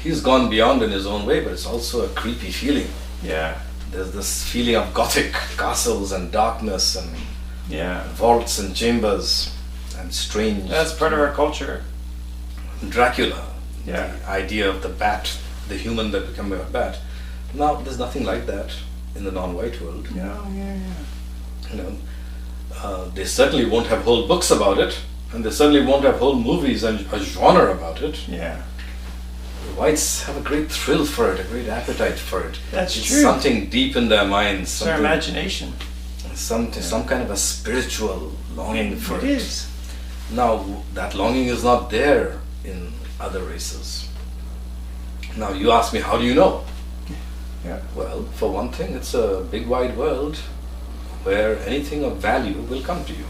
He's gone beyond in his own way, but it's also a creepy feeling. Yeah. There's this feeling of gothic castles and darkness and Yeah. vaults and chambers and strange. That's part of our culture. Dracula, Yeah. the idea of the bat, the human that became a bat. Now, there's nothing like that in the non-white world. Yeah. Yeah. You know, they certainly won't have whole books about it, and they certainly won't have whole movies and a genre about it. Yeah. The whites have a great thrill for it, a great appetite for it. That's It's true. something deep in their minds. It's our imagination. Some kind of a spiritual longing for It it. is. Now, that longing is not there in other races. Now, you ask me, how do you know? Yeah. Well, for one thing, it's a big wide world where anything of value will come to you.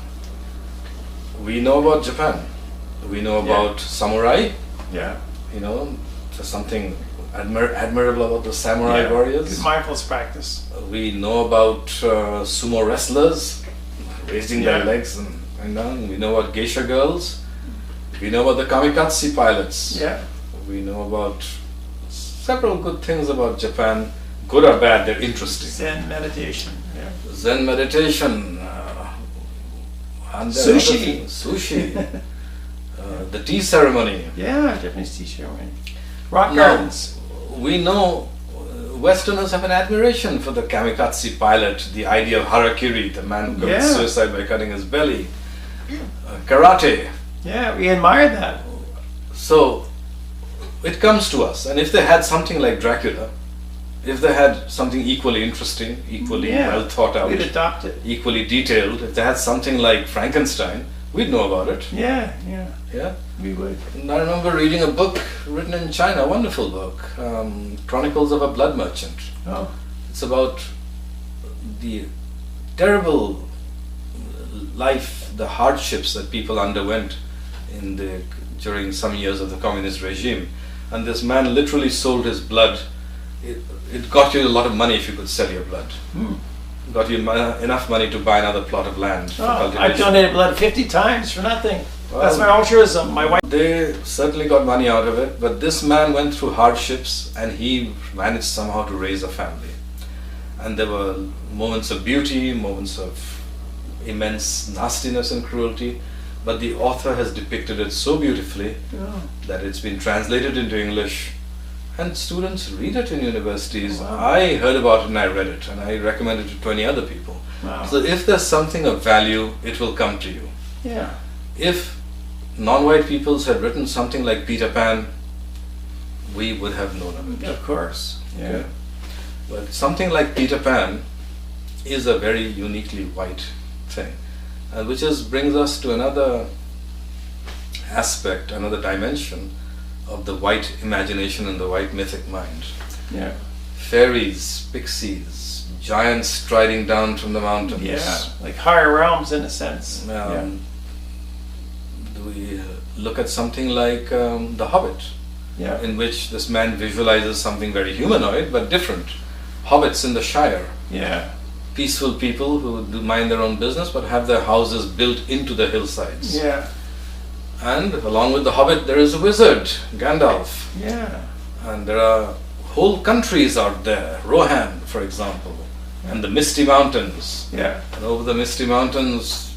We know about Japan. We know about samurai. Yeah. You know, there's something admirable about the samurai Yeah. warriors. Good mindfulness practice. We know about sumo wrestlers raising Yeah. their legs, and we know about geisha girls. We know about the kamikaze pilots. Yeah. We know about several good things about Japan. Good or bad, they're interesting. Zen meditation. Yeah. Zen meditation, and there are Sushi. other things. Sushi, the tea ceremony. Yeah. Japanese tea ceremony. Rock Now, gardens. we know Westerners have an admiration for the kamikaze pilot, the idea of harakiri, the man who commits Yeah. suicide by cutting his belly, karate. Yeah. We admire that. So it comes to us, and if they had something like Dracula, if they had something equally interesting, equally Yeah. well thought out, We'd adopt it. equally detailed, if they had something like Frankenstein, we'd know about it. Yeah. Yeah. Yeah. We would. And I remember reading a book written in China, a wonderful book, Chronicles of a Blood Merchant. Oh. It's about the terrible life, the hardships that people underwent during some years of the communist regime. And this man literally sold his blood. It got you a lot of money if you could sell your blood. Got you enough money to buy another plot of land for Oh, I've cultivation. donated blood 50 times for nothing. Well, That's my altruism. My wife. They certainly got money out of it, but this man went through hardships and he managed somehow to raise a family. And there were moments of beauty, moments of immense nastiness and cruelty, but the author has depicted it so beautifully Oh. that it's been translated into English and students read it in universities. Wow. I heard about it and I read it, and I recommend it to 20 other people. Wow. So if there's something of value, it will come to you. Yeah. If non-white peoples had written something like Peter Pan, we would have known of it. Of course. Yeah. Okay? But something like Peter Pan is a very uniquely white thing, which brings us to another aspect, another dimension of the white imagination and the white mythic mind. Yeah. Fairies, pixies, giants striding down from the mountains. Yeah. Like higher realms in a sense. We look at something like The Hobbit, Yeah. in which this man visualizes something very humanoid but different. Hobbits in the Shire, Yeah. peaceful people who do mind their own business but have their houses built into the hillsides. Yeah. And along with the Hobbit, there is a wizard, Gandalf. Yeah. And there are whole countries out there, Rohan, for example, and the Misty Mountains. Yeah. And over the Misty Mountains,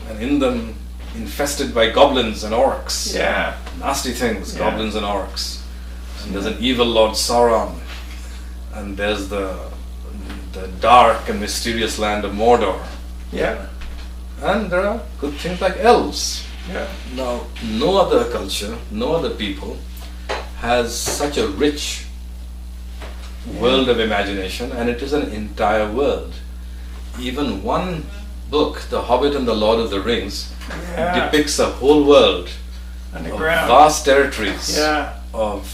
and in them, infested by goblins and orcs. Yeah. Nasty things, Yeah. goblins and orcs. And there's an evil Lord Sauron. And there's the dark and mysterious land of Mordor. Yeah. And there are good things like elves. Yeah. Now, no other culture, no other people has such a rich world of imagination, and it is an entire world. Even one book, The Hobbit and the Lord of the Rings, Yeah. depicts a whole world of Underground. vast territories, Yeah. of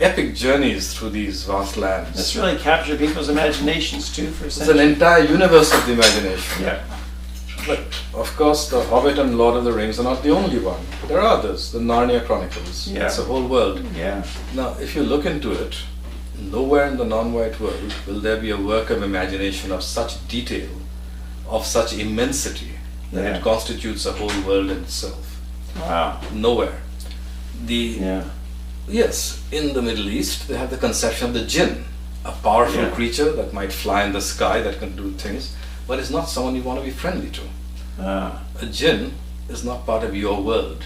epic journeys through these vast lands. This really captured people's imaginations too for a It's an century. entire universe of the imagination. Yeah. But of course, The Hobbit and Lord of the Rings are not the only one. There are others, the Narnia Chronicles. Yeah. It's a whole world. Yeah. Now, if you look into it, nowhere in the non-white world will there be a work of imagination of such detail, of such immensity, that Yeah. it constitutes a whole world in itself. Wow. Nowhere. Yeah. Yes, in the Middle East, they have the conception of the jinn, a powerful Yeah. creature that might fly in the sky, that can do things, but it's not someone you want to be friendly to. Ah. A jinn is not part of your world.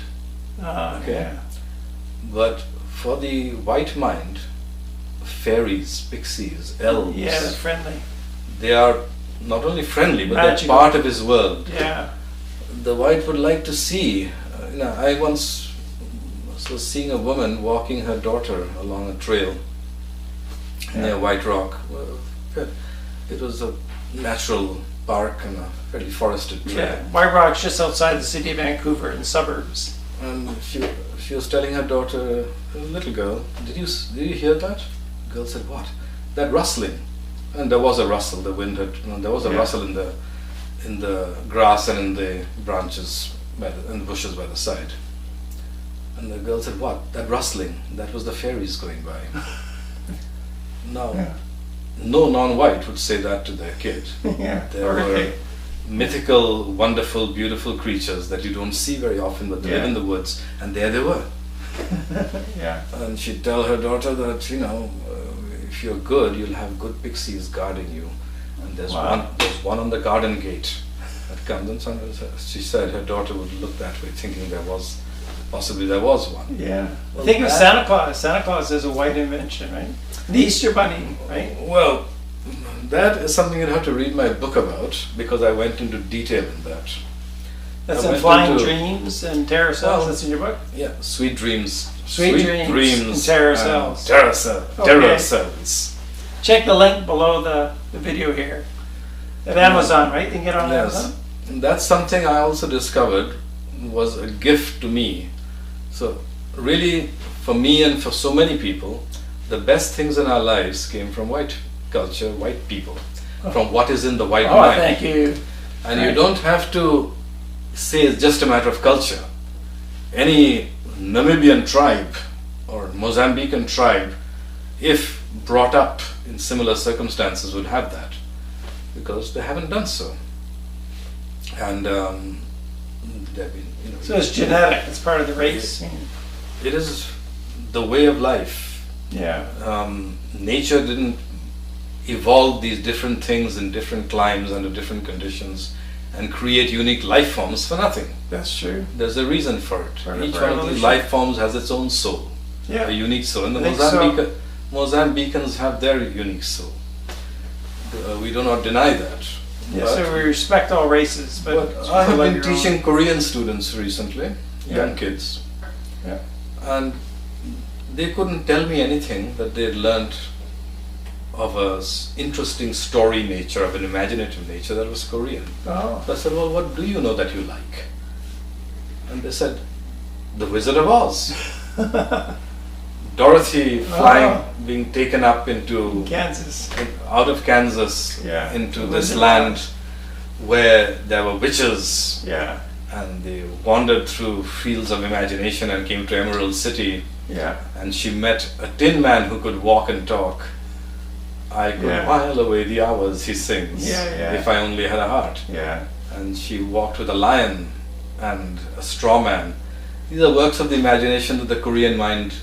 Ah. Okay. Yeah. But for the white mind, fairies, pixies, elves, Yeah, they're friendly. they are not only friendly, but Magical. they're part of his world. Yeah. The white would like to see. I once was seeing a woman walking her daughter along a trail near White Rock. Well, it was a natural park and a fairly forested trail. Yeah. White Rock's just outside the city of Vancouver in the suburbs. And she was telling her daughter, little girl, did you hear that? The girl said, what? That rustling. And there was a rustle. The wind had. There was a Yeah. rustle in the grass and in the branches in the bushes by the side. And the girl said, what? That rustling. That was the fairies going by. Now, Yeah. no non-white would say that to their kid. Yeah. There were mythical, wonderful, beautiful creatures that you don't see very often, but they live Yeah. in the woods, and there they were. Yeah. And she'd tell her daughter that, if you're good, you'll have good pixies guarding you. And there's Wow. one on the garden gate that comes. And sometimes she said her daughter would look that way, thinking possibly there was one. Yeah. Well, Think of that- Santa Claus. Santa Claus is a white invention, right? The Easter Bunny, right? Well, that is something you'd have to read my book about, because I went into detail in that. That's I in went Flying into- Dreams and Terror Cells. Well, That's in your book? Yeah, Sweet Dreams. Sweet Dreams and Terror Cells. Terror Okay. Cells. Check the link below the video here. At Amazon, right? You can get it on Yes. Amazon? And that's something I also discovered was a gift to me. So really, for me and for so many people, the best things in our lives came from white culture, white people, from what is in the white Oh, mind. thank you. And you Right. don't have to say it's just a matter of culture. Any Namibian tribe or Mozambican tribe, if brought up in similar circumstances, would have that, because they haven't done so. And they've been, So it's genetic. It's part of the race. it is the way of life. Yeah. Nature didn't evolve these different things in different climes under different conditions and create unique life forms for nothing. That's true. There's a reason for it. Part of Each one of these evolution. life forms has its own soul, Yeah. a unique soul. And the I think so. Mozambicans have their unique soul. We do not deny that. Yeah, But- so we respect all races, but I have you love been your own. teaching Korean students recently, Yeah. young kids, Yeah. and they couldn't tell me anything that they'd learned of a interesting story nature, of an imaginative nature that was Korean. Oh. So I said, well, what do you know that you like? And they said, The Wizard of Oz. Dorothy flying, being taken up into Kansas. out of Kansas Yeah. into The this Wizard of land Oz. where there were witches, Yeah. and they wandered through fields of imagination and came to Emerald City, Yeah. and she met a tin man who could walk and talk. I could Yeah. while away the hours, he sings, if I only had a heart. Yeah. And she walked with a lion and a straw man. These are works of the imagination that the Korean mind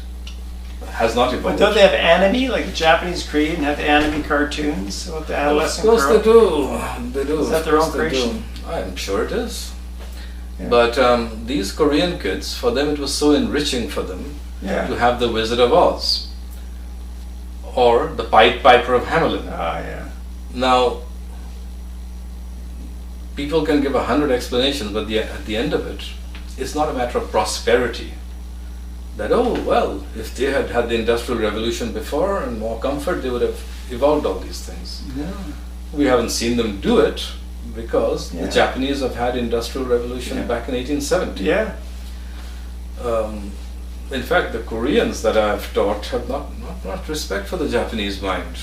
has not But evolved. don't they have anime, like the Japanese Korean have anime cartoons about the Of adolescent course girl? they do. They do. Is that Of their course own they do. creation? I'm sure it is. Yeah. But these Korean kids, for them it was so enriching for them Yeah. to have the Wizard of Oz or the Pied Piper of Hamelin. Oh, yeah. Now, people can give 100 explanations, but at the end of it, it's not a matter of prosperity. That, oh, well, if they had had the Industrial Revolution before and more comfort, they would have evolved all these things. No. We haven't seen them do it because Yeah. the Japanese have had Industrial Revolution Yeah. back in 1870. Yeah. In fact, the Koreans that I've taught have not respect for the Japanese mind.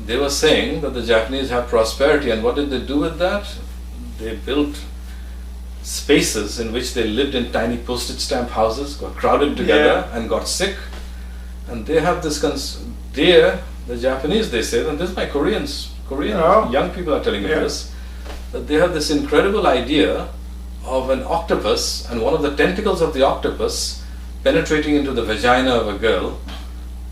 They were saying that the Japanese have prosperity, and what did they do with that? They built spaces in which they lived in tiny postage stamp houses, got crowded together and got sick. And they have this, the Japanese, they say, and this is my Korean Oh. young people are telling me Yeah. this, that they have this incredible idea of an octopus and one of the tentacles of the octopus penetrating into the vagina of a girl.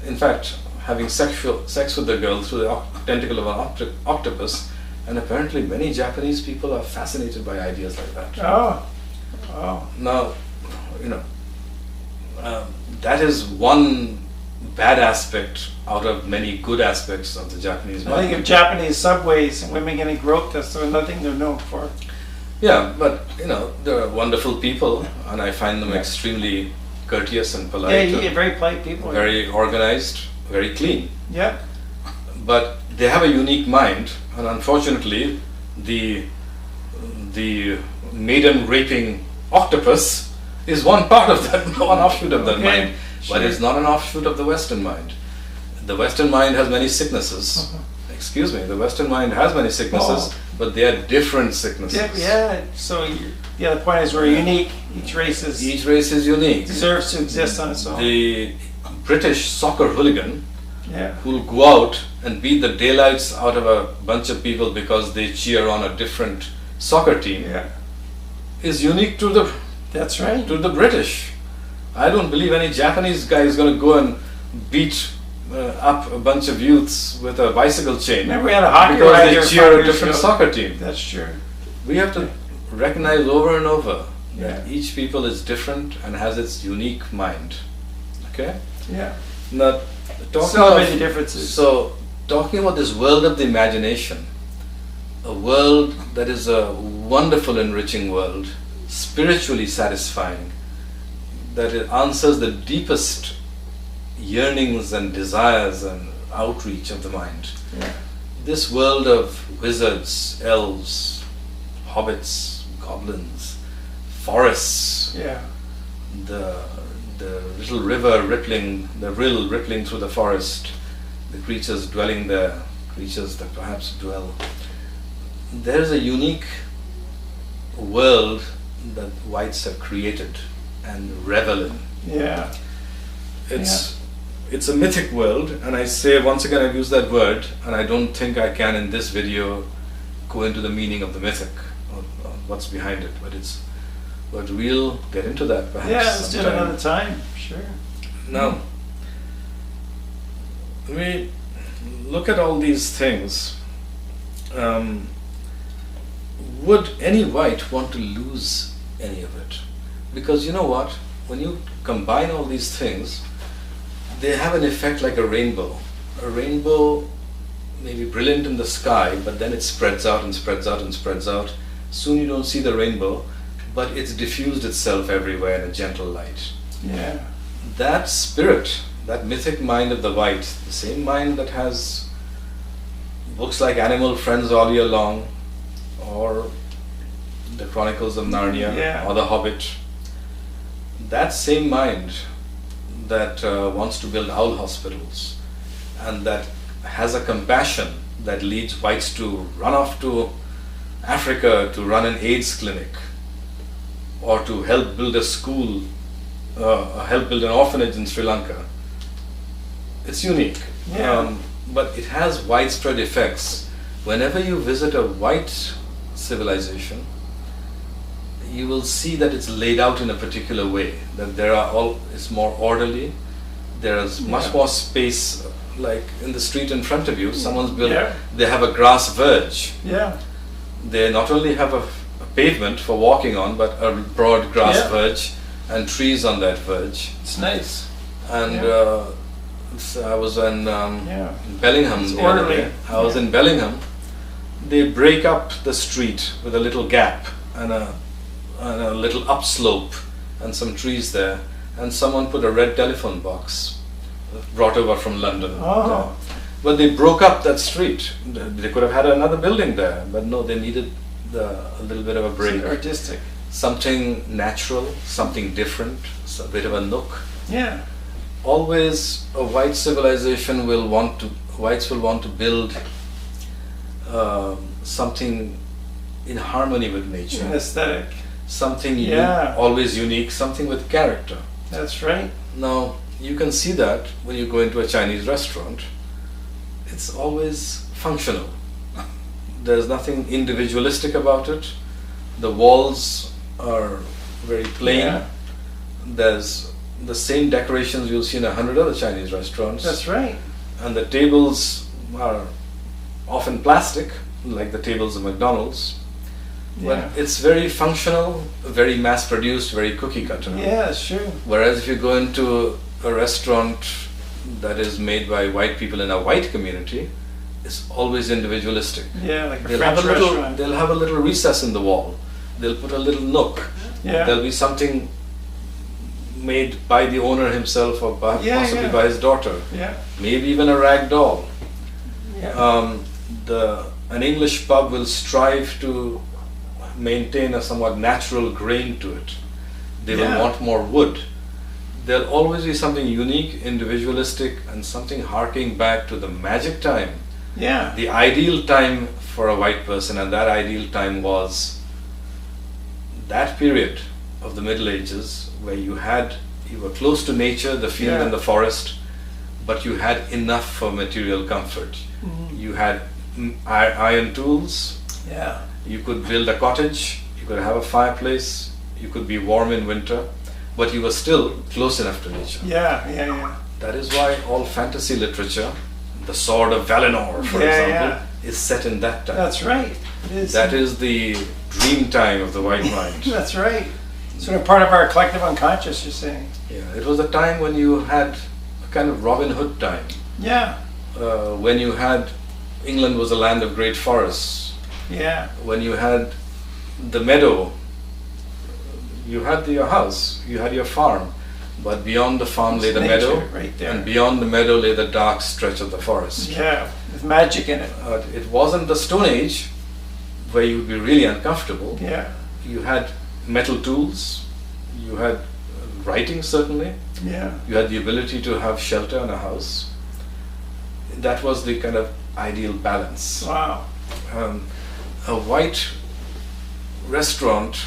In fact, having sex with the girl through the tentacle of an octopus, and apparently many Japanese people are fascinated by ideas like that. Oh. Oh. Now, that is one bad aspect out of many good aspects of the Japanese I mind. think of Japanese subways and women getting groped, that's another thing they're known for. Yeah, but they're wonderful people, and I find them extremely courteous and polite. Yeah, you and get very polite people. very organized, very clean. Yeah. But they have a unique mind, and unfortunately, the maiden raping octopus is one part of that, one offshoot of that Okay, mind, but sure. it's not an offshoot of the Western mind. The Western mind has many sicknesses. Excuse me, the Western mind has many sicknesses, but they are different sicknesses. Yeah. So the point is we're unique. Each race is unique. deserves to exist on its own. The British soccer hooligan Yeah. who'll go out and beat the daylights out of a bunch of people because they cheer on a different soccer team Yeah. is unique to the That's right. British. I don't believe any Japanese guy is going to go and beat up a bunch of youths with a bicycle chain Remember we had a hockey because ride they here cheer 5 a years different ago. soccer team. That's true. We have to recognize over and over that Yeah. each people is different and has its unique mind. Okay? Yeah. Now, Celebrate the differences. So, talking about this world of the imagination, a world that is a wonderful, enriching world, spiritually satisfying, that it answers the deepest yearnings and desires and outreach of the mind. Yeah. This world of wizards, elves, hobbits, goblins, forests, Yeah. the little river rippling, the rill rippling through the forest, the creatures dwelling there, creatures that perhaps dwell. There is a unique world that whites have created and revel in. Yeah. It's a mythic world, and I say once again I've used that word, and I don't think I can in this video go into the meaning of the mythic or what's behind it, but we'll get into that perhaps. Yeah, let's do it sometime. another time. Sure. Now, we look at all these things. Would any white want to lose any of it? Because you know what? When you combine all these things, they have an effect like a rainbow. A rainbow may be brilliant in the sky, but then it spreads out and spreads out and spreads out. Soon you don't see the rainbow, but it's diffused itself everywhere in a gentle light. Yeah. That spirit, that mythic mind of the white, the same mind that has books like Animal Friends all year long, or the Chronicles of Narnia, Yeah. or The Hobbit, that same mind that wants to build owl hospitals and that has a compassion that leads whites to run off to Africa to run an AIDS clinic, or to help build a school, help build an orphanage in Sri Lanka. It's unique. Yeah. but it has widespread effects. Whenever you visit a white civilization, you will see that it's laid out in a particular way, that it's more orderly, there's much more space, like in the street in front of you, someone's built, they have a grass verge. They not only have a pavement for walking on, but a broad grass verge and trees on that verge. It's nice. And I was in Bellingham the other day. I was in Bellingham. They break up the street with a little gap and a little upslope and some trees there, and someone put a red telephone box brought over from London. But they broke up that street. They could have had another building there, but no, they needed a little bit of a break. Something artistic. Something natural, something different, a bit of a nook. Yeah. Always a white civilization whites will want to build something in harmony with nature. An aesthetic. Something always unique, something with character. That's right. Now, you can see that when you go into a Chinese restaurant, it's always functional. There's nothing individualistic about it. The walls are very plain. There's the same decorations you'll see in 100 other Chinese restaurants. That's right. And the tables are often plastic, like the tables of McDonald's. But it's very functional, very mass-produced, very cookie-cutter. Yeah, it's true. Whereas if you go into a restaurant that is made by white people in a white community, it's always individualistic. Yeah, like a French restaurant. They'll have a little recess in the wall. They'll put a little nook. There'll be something made by the owner himself or possibly by his daughter. Maybe even a rag doll. An English pub will strive to maintain a somewhat natural grain to it. They will want more wood. There'll always be something unique, individualistic, and something harking back to the magic time. The ideal time for a white person, and that ideal time was that period of the Middle Ages where you were close to nature, the field and the forest, but you had enough for material comfort. You had iron tools. You could build a cottage, you could have a fireplace, you could be warm in winter, but you were still close enough to nature. That is why all fantasy literature, the Sword of Valinor, for example, is set in that time. That's right. It is. That is the dream time of the white mind. That's right. Sort of part of our collective unconscious, you're saying. It was a time when you had a kind of Robin Hood time. When you had, England was a land of great forests. When you had the meadow, you had your house, you had your farm, but beyond the farm lay the meadow, and beyond the meadow lay the dark stretch of the forest. With magic in it. It wasn't the Stone Age where you would be really uncomfortable. You had metal tools, you had writing certainly, you had the ability to have shelter in a house. That was the kind of ideal balance. A white restaurant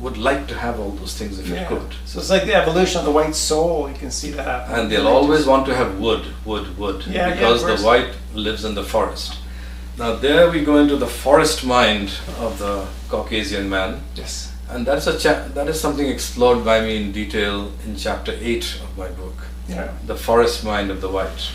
would like to have all those things if it could. So it's like the evolution of the white soul, you can see that. And they'll always want to have wood, because the white lives in the forest. Now there we go into the forest mind of the Caucasian man. And that is something explored by me in detail in chapter 8 of my book, The Forest Mind of the White.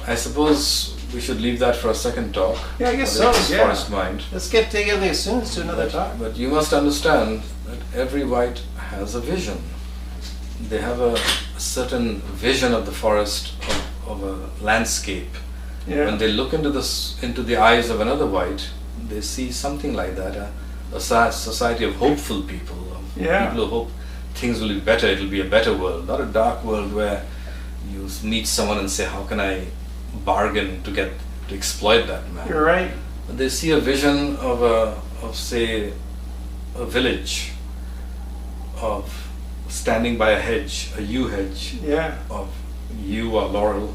I suppose we should leave that for a second talk. I guess so. Forest mind. Let's get together as soon as to another talk. But you must understand that every white has a vision. They have a certain vision of the forest, of a landscape. When they look into the eyes of another white, they see something like that, a society of hopeful people, people who hope things will be better, it will be a better world, not a dark world where you meet someone and say, how can I bargain to exploit that man? You're right. But they see a vision of say, a village, of standing by a hedge, a yew hedge, of yew or laurel.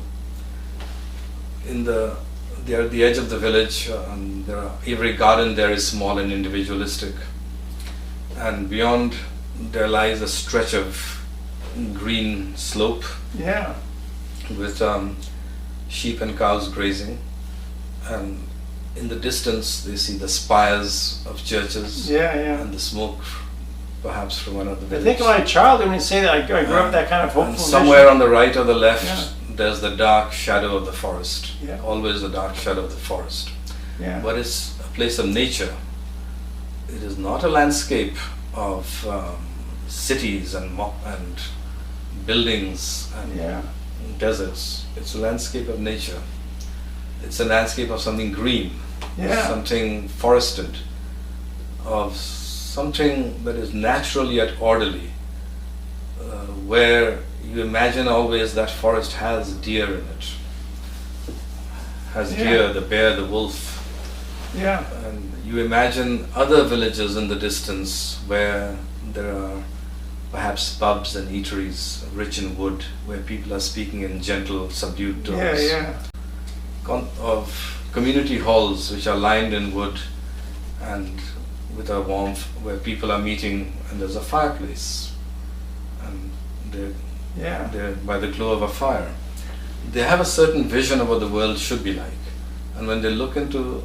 They're at the edge of the village, and every garden there is small and individualistic. And beyond there lies a stretch of green slope, with sheep and cows grazing, and in the distance they see the spires of churches and the smoke perhaps from one of the villages. I think of my childhood when you say that, I grew up that kind of hopeful and somewhere on the right or the left there's the dark shadow of the forest. Always the dark shadow of the forest. But it's a place of nature. It is not a landscape of cities and buildings and deserts. It's a landscape of nature. It's a landscape of something green, something forested, of something that is natural yet orderly, where you imagine always that forest has deer in it. Has deer, the bear, the wolf. And you imagine other villages in the distance where there are perhaps pubs and eateries rich in wood, where people are speaking in gentle, subdued tones. Of community halls which are lined in wood and with a warmth, where people are meeting and there's a fireplace and they're by the glow of a fire. They have a certain vision of what the world should be like, and when they look into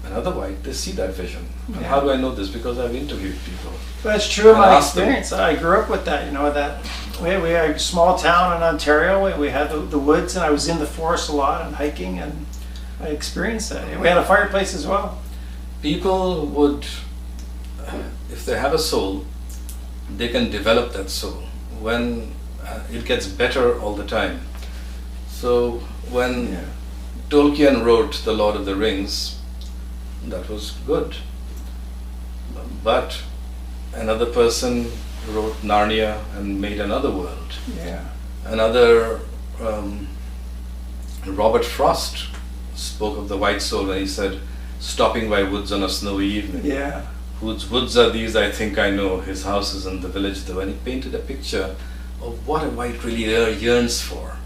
another white, they see that vision. And how do I know this? Because I've interviewed people. That's true of my experience. I grew up with that, that we had a small town in Ontario. We had the woods, and I was in the forest a lot and hiking, and I experienced that. We had a fireplace as well. People would, if they have a soul, they can develop that soul when it gets better all the time. So when Tolkien wrote The Lord of the Rings, that was good. But another person wrote Narnia and made another world. Another, Robert Frost spoke of the white soul when he said, stopping by woods on a snowy evening. Whose woods are these? I think I know. His house is in the village. When he painted a picture of what a white really yearns for.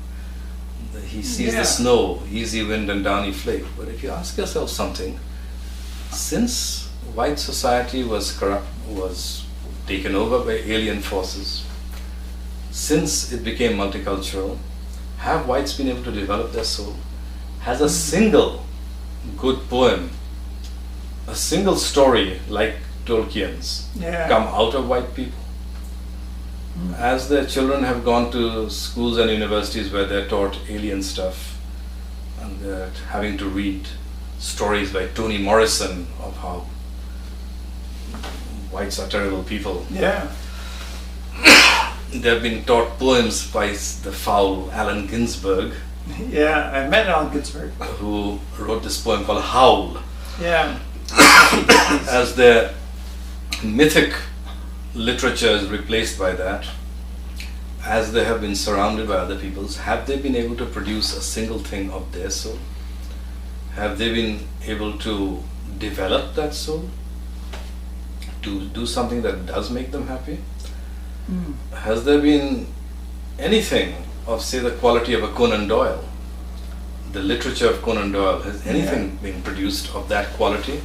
He sees the snow, easy wind and downy flake. But if you ask yourself something, since white society was corrupt, was taken over by alien forces, since it became multicultural, have whites been able to develop their soul? Has a single good poem, a single story like Tolkien's, come out of white people? As their children have gone to schools and universities where they're taught alien stuff, and they're having to read stories by Toni Morrison of how whites are terrible people. They've been taught poems by the foul Allen Ginsberg. I met Allen Ginsberg, who wrote this poem called Howl. As their mythic literature is replaced by that, as they have been surrounded by other peoples, have they been able to produce a single thing of their soul? Have they been able to develop that soul? To do something that does make them happy? Has there been anything of, say, the quality of a Conan Doyle? The literature of Conan Doyle, has anything been produced of that quality?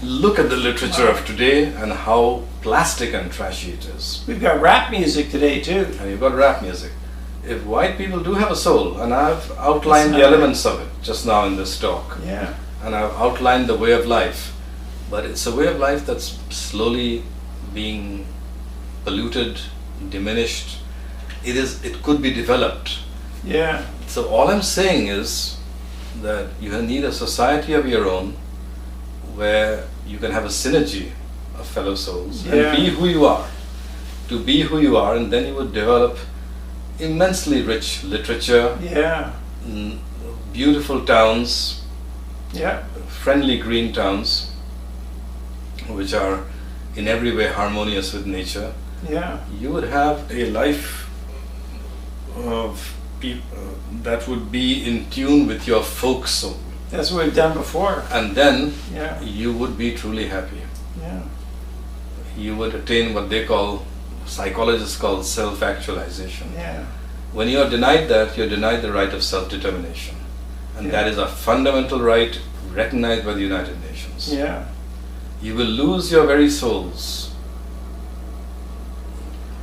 Look at the literature of today and how plastic and trashy it is. We've got rap music today too. And you've got rap music. If white people do have a soul, and I've outlined the elements of it just now in this talk, and I've outlined the way of life, but it's a way of life that's slowly being polluted, diminished. It could be developed. So all I'm saying is that you need a society of your own where you can have a synergy of fellow souls and be who you are. To be who you are, and then you would develop immensely rich literature, beautiful towns, friendly green towns, which are in every way harmonious with nature. You would have a life of people that would be in tune with your folk soul. That's what we've done before. And then you would be truly happy. You would attain what they call, psychologists call, self-actualization. When you are denied that, you're denied the right of self-determination. And that is a fundamental right recognized by the United Nations. You will lose your very souls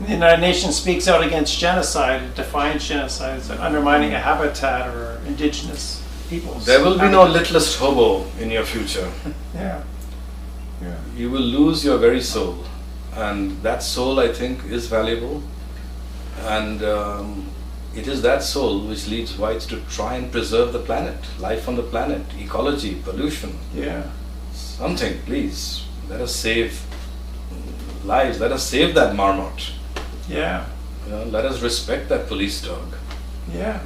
The United Nations speaks out against genocide. It defines genocide as undermining a habitat or indigenous peoples. There will be no littlest hobo in your future. Yeah. You will lose your very soul, and that soul, I think, is valuable, and it is that soul which leads whites to try and preserve the planet, life on the planet, ecology, pollution. Yeah. Something, please. Let us save lives. Let us save that marmot. Yeah. Let us respect that police dog. Yeah.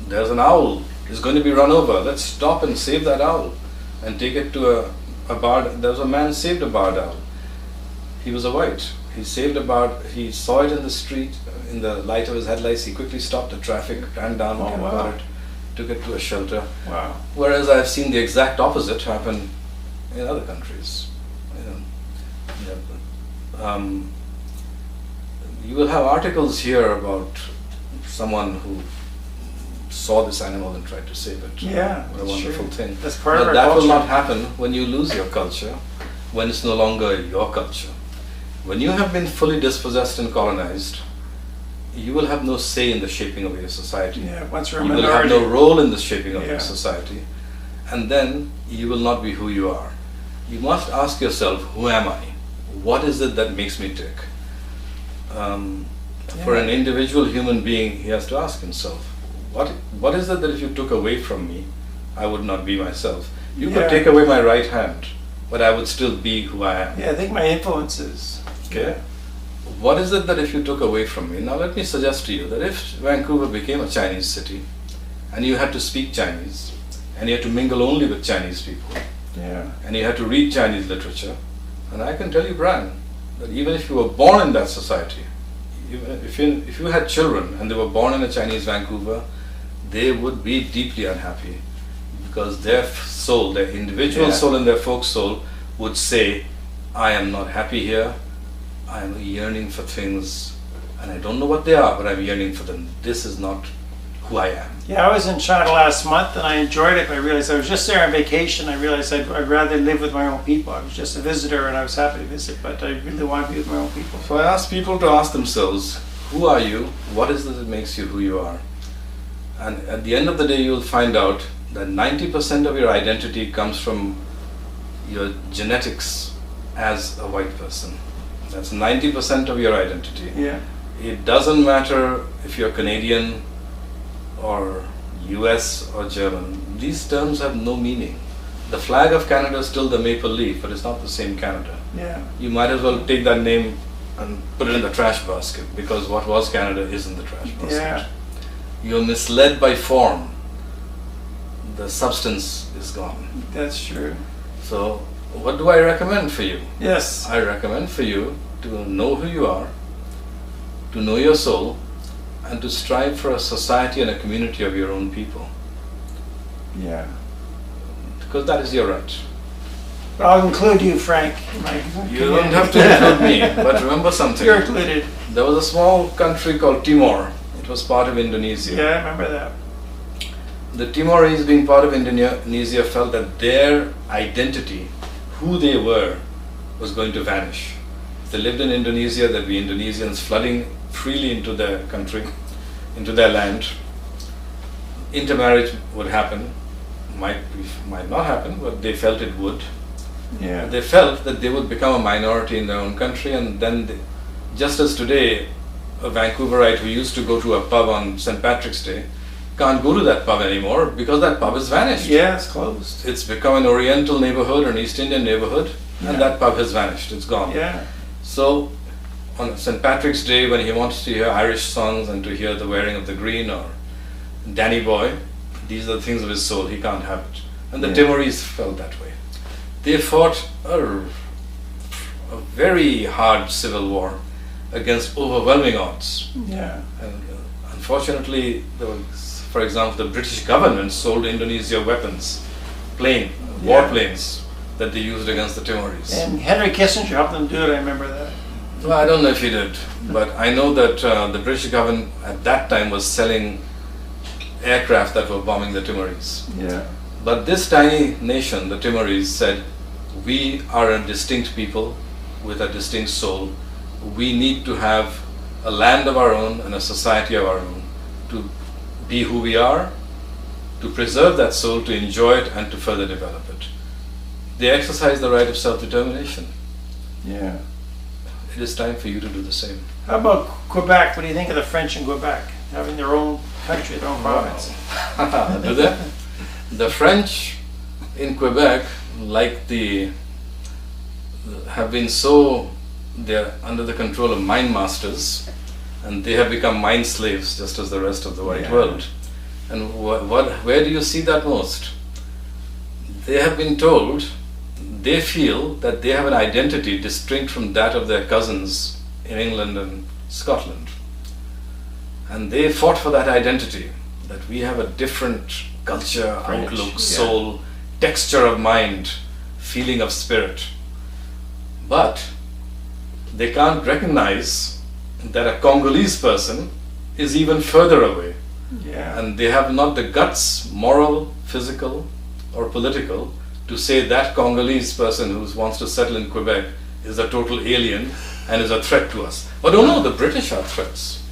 There's an owl. It's going to be run over. Let's stop and save that owl and take it to a barred. There was a man saved a barred owl. He was a white. He saved a barred. He saw it in the street, in the light of his headlights. He quickly stopped the traffic, ran down and got it, took it to a shelter. Wow. Whereas I've seen the exact opposite happen in other countries. You will have articles here about someone who saw this animal and tried to save it. Yeah, what a wonderful thing. That's part of but our that culture. will not happen when you lose your culture, when it's no longer your culture. When you have been fully dispossessed and colonized, you will have no say in the shaping of your society. Yeah, once you're a You will minority. have no role in the shaping of Yeah. your society, and then you will not be who you are. You must ask yourself, who am I? What is it that makes me tick? For an individual human being, he has to ask himself, what is it that if you took away from me, I would not be myself? You could take away my right hand, but I would still be who I am. Yeah, I think my influences. Okay? What is it that if you took away from me? Now let me suggest to you that if Vancouver became a Chinese city, and you had to speak Chinese, and you had to mingle only with Chinese people, and you had to read Chinese literature, and I can tell you, Brian, that even if you were born in that society, if you had children and they were born in a Chinese Vancouver, they would be deeply unhappy, because their soul, their individual soul and their folk soul would say, I am not happy here, I am yearning for things, and I don't know what they are, but I'm yearning for them. This is not who I am. Yeah, I was in China last month and I enjoyed it, but I realized I was just there on vacation. I realized I'd rather live with my own people. I was just a visitor and I was happy to visit, but I really want to be with my own people. So I ask people to ask themselves, who are you? What is it that makes you who you are? And at the end of the day, you'll find out that 90% of your identity comes from your genetics as a white person. That's 90% of your identity. Yeah. It doesn't matter if you're Canadian or US or German. These terms have no meaning. The flag of Canada is still the maple leaf, but it's not the same Canada. Yeah. You might as well take that name and put it in the trash basket, because what was Canada is in the trash basket. Yeah. You're misled by form. The substance is gone. That's true. So what do I recommend for you? Yes. I recommend for you to know who you are, to know your soul, and to strive for a society and a community of your own people. Yeah. Because that is your right. But I'll include you, Frank. You don't have to include me, but remember something. You're included. There was a small country called Timor. It was part of Indonesia. Yeah, I remember that. The Timorese, being part of Indonesia, felt that their identity, who they were, was going to vanish. If they lived in Indonesia, there'd be Indonesians flooding freely into their country, into their land. Intermarriage would happen, might not happen, but they felt it would. Yeah. They felt that they would become a minority in their own country, and then just as today, a Vancouverite who used to go to a pub on St. Patrick's Day can't go to that pub anymore because that pub has vanished. Yeah, it's closed. It's become an Oriental neighborhood or an East Indian neighborhood, and that pub has vanished. It's gone. Yeah. So on St. Patrick's Day, when he wants to hear Irish songs and to hear the wearing of the green or Danny Boy, these are the things of his soul. He can't have it. And the Timorese felt that way. They fought a very hard civil war against overwhelming odds. Yeah. And unfortunately, for example, the British government sold Indonesia weapons, warplanes that they used against the Timorese. And Henry Kissinger helped them do it, I remember that. Well, I don't know if he did, but I know that the British government at that time was selling aircraft that were bombing the Timorese. Yeah. But this tiny nation, the Timorese, said, we are a distinct people with a distinct soul. we need to have a land of our own and a society of our own to be who we are, to preserve that soul, to enjoy it, and to further develop it. They exercise the right of self-determination. Yeah. It is time for you to do the same. How about Quebec? What do you think of the French in Quebec having their own country, their own province? Do they? The French in Quebec, have been they're under the control of mind masters, and they have become mind slaves just as the rest of the white world. And where do you see that most? They have been told, they feel that they have an identity distinct from that of their cousins in England and Scotland. And they fought for that identity, that we have a different culture, French, outlook, soul, texture of mind, feeling of spirit. But they can't recognize that a Congolese person is even further away. Yeah. And they have not the guts, moral, physical, or political, to say that Congolese person who wants to settle in Quebec is a total alien and is a threat to us. But oh no, the British are threats.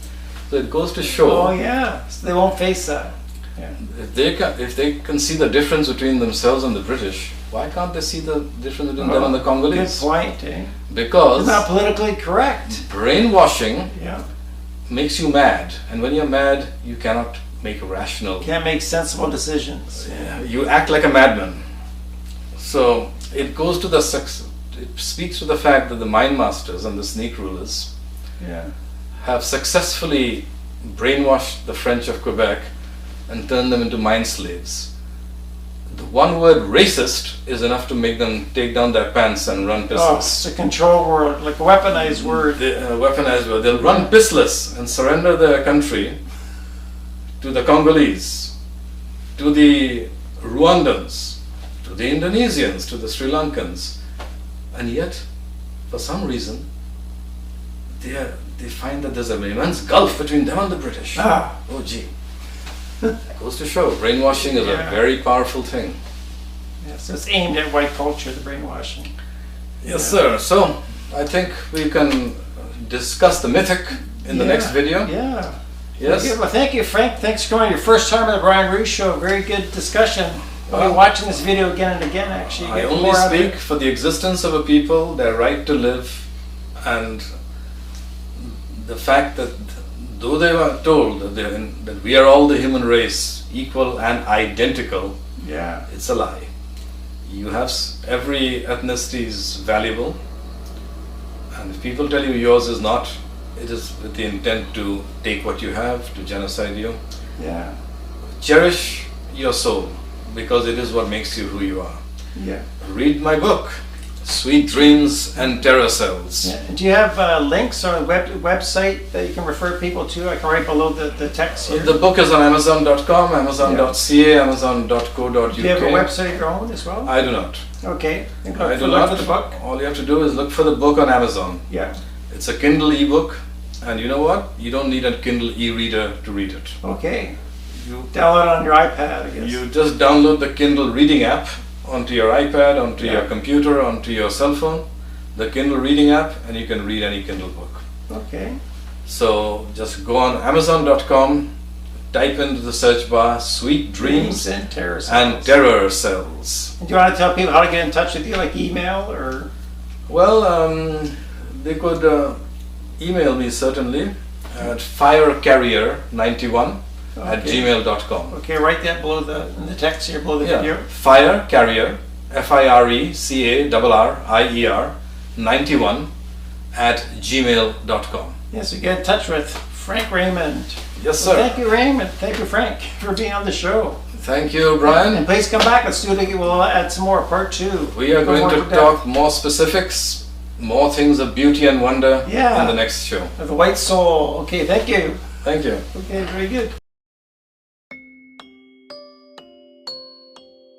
So it goes to show. Oh yeah, so they won't face that. Yeah. If they can see the difference between themselves and the British, why can't they see the difference between them and the Congolese? Good point, eh? Because it's not politically correct. Brainwashing Yeah. makes you mad, and when you're mad, you cannot make rational. Can't make sensible decisions. Yeah. You act like a madman. So it goes to it speaks to the fact that the mind masters and the sneak rulers have successfully brainwashed the French of Quebec and turned them into mind slaves. The one word racist is enough to make them take down their pants and run Oh, pissless. it's a control word, like a weaponized word. Weaponized word. They'll run pissless and surrender their country to the Congolese, to the Rwandans, to the Indonesians, to the Sri Lankans. And yet, for some reason, they find that there's an immense gulf between them and the British. Ah. Oh gee. Goes to show, brainwashing is a very powerful thing. Yeah, so it's aimed at white culture, the brainwashing. Yes, sir. So, I think we can discuss the mythic in the next video. Yeah. Yes. Okay, well, thank you, Frank. Thanks for coming. Your first time on the Brian Ruhe Show. Very good discussion. I'll be watching this video again and again, actually. I only speak for the existence of a people, their right to live, and the fact that though they were told that we are all the human race, equal and identical, it's a lie. You have every ethnicity is valuable, and if people tell you yours is not, it is with the intent to take what you have, to genocide you. Yeah. Cherish your soul, because it is what makes you who you are. Yeah. Read my book, Sweet Dreams and Terror Cells. Yeah. Do you have links or a website that you can refer people to? I can write below the text here. The book is on Amazon.com, Amazon.ca, Amazon.co.uk. Do you have a website of your own as well? I do not. Okay. I do not. For the book. All you have to do is look for the book on Amazon. Yeah. It's a Kindle ebook, and you know what? You don't need a Kindle e-reader to read it. Okay. You download it on your iPad, I guess. You just download the Kindle reading app onto your iPad, onto your computer, onto your cell phone, the Kindle reading app, and you can read any Kindle book. Okay. So just go on Amazon.com, type into the search bar Sweet Dreams and Terror Cells. And Terror Cells. And do you want to tell people how to get in touch with you, like email or? Well, they could email me certainly at firecarrier91 at gmail.com. Okay, write that below in the text here below the video. Firecarrier, FIRECARRIER 91 at gmail.com. Yes, you get in touch with Frank Raymond. Yes, sir. Well, thank you, Raymond. Thank you, Frank, for being on the show. Thank you, Brian. And please come back. Let's do it again. We'll add some more, part 2. We are going to talk more specifics, more things of beauty and wonder in the next show. The white soul. Okay, thank you. Thank you. Okay, very good.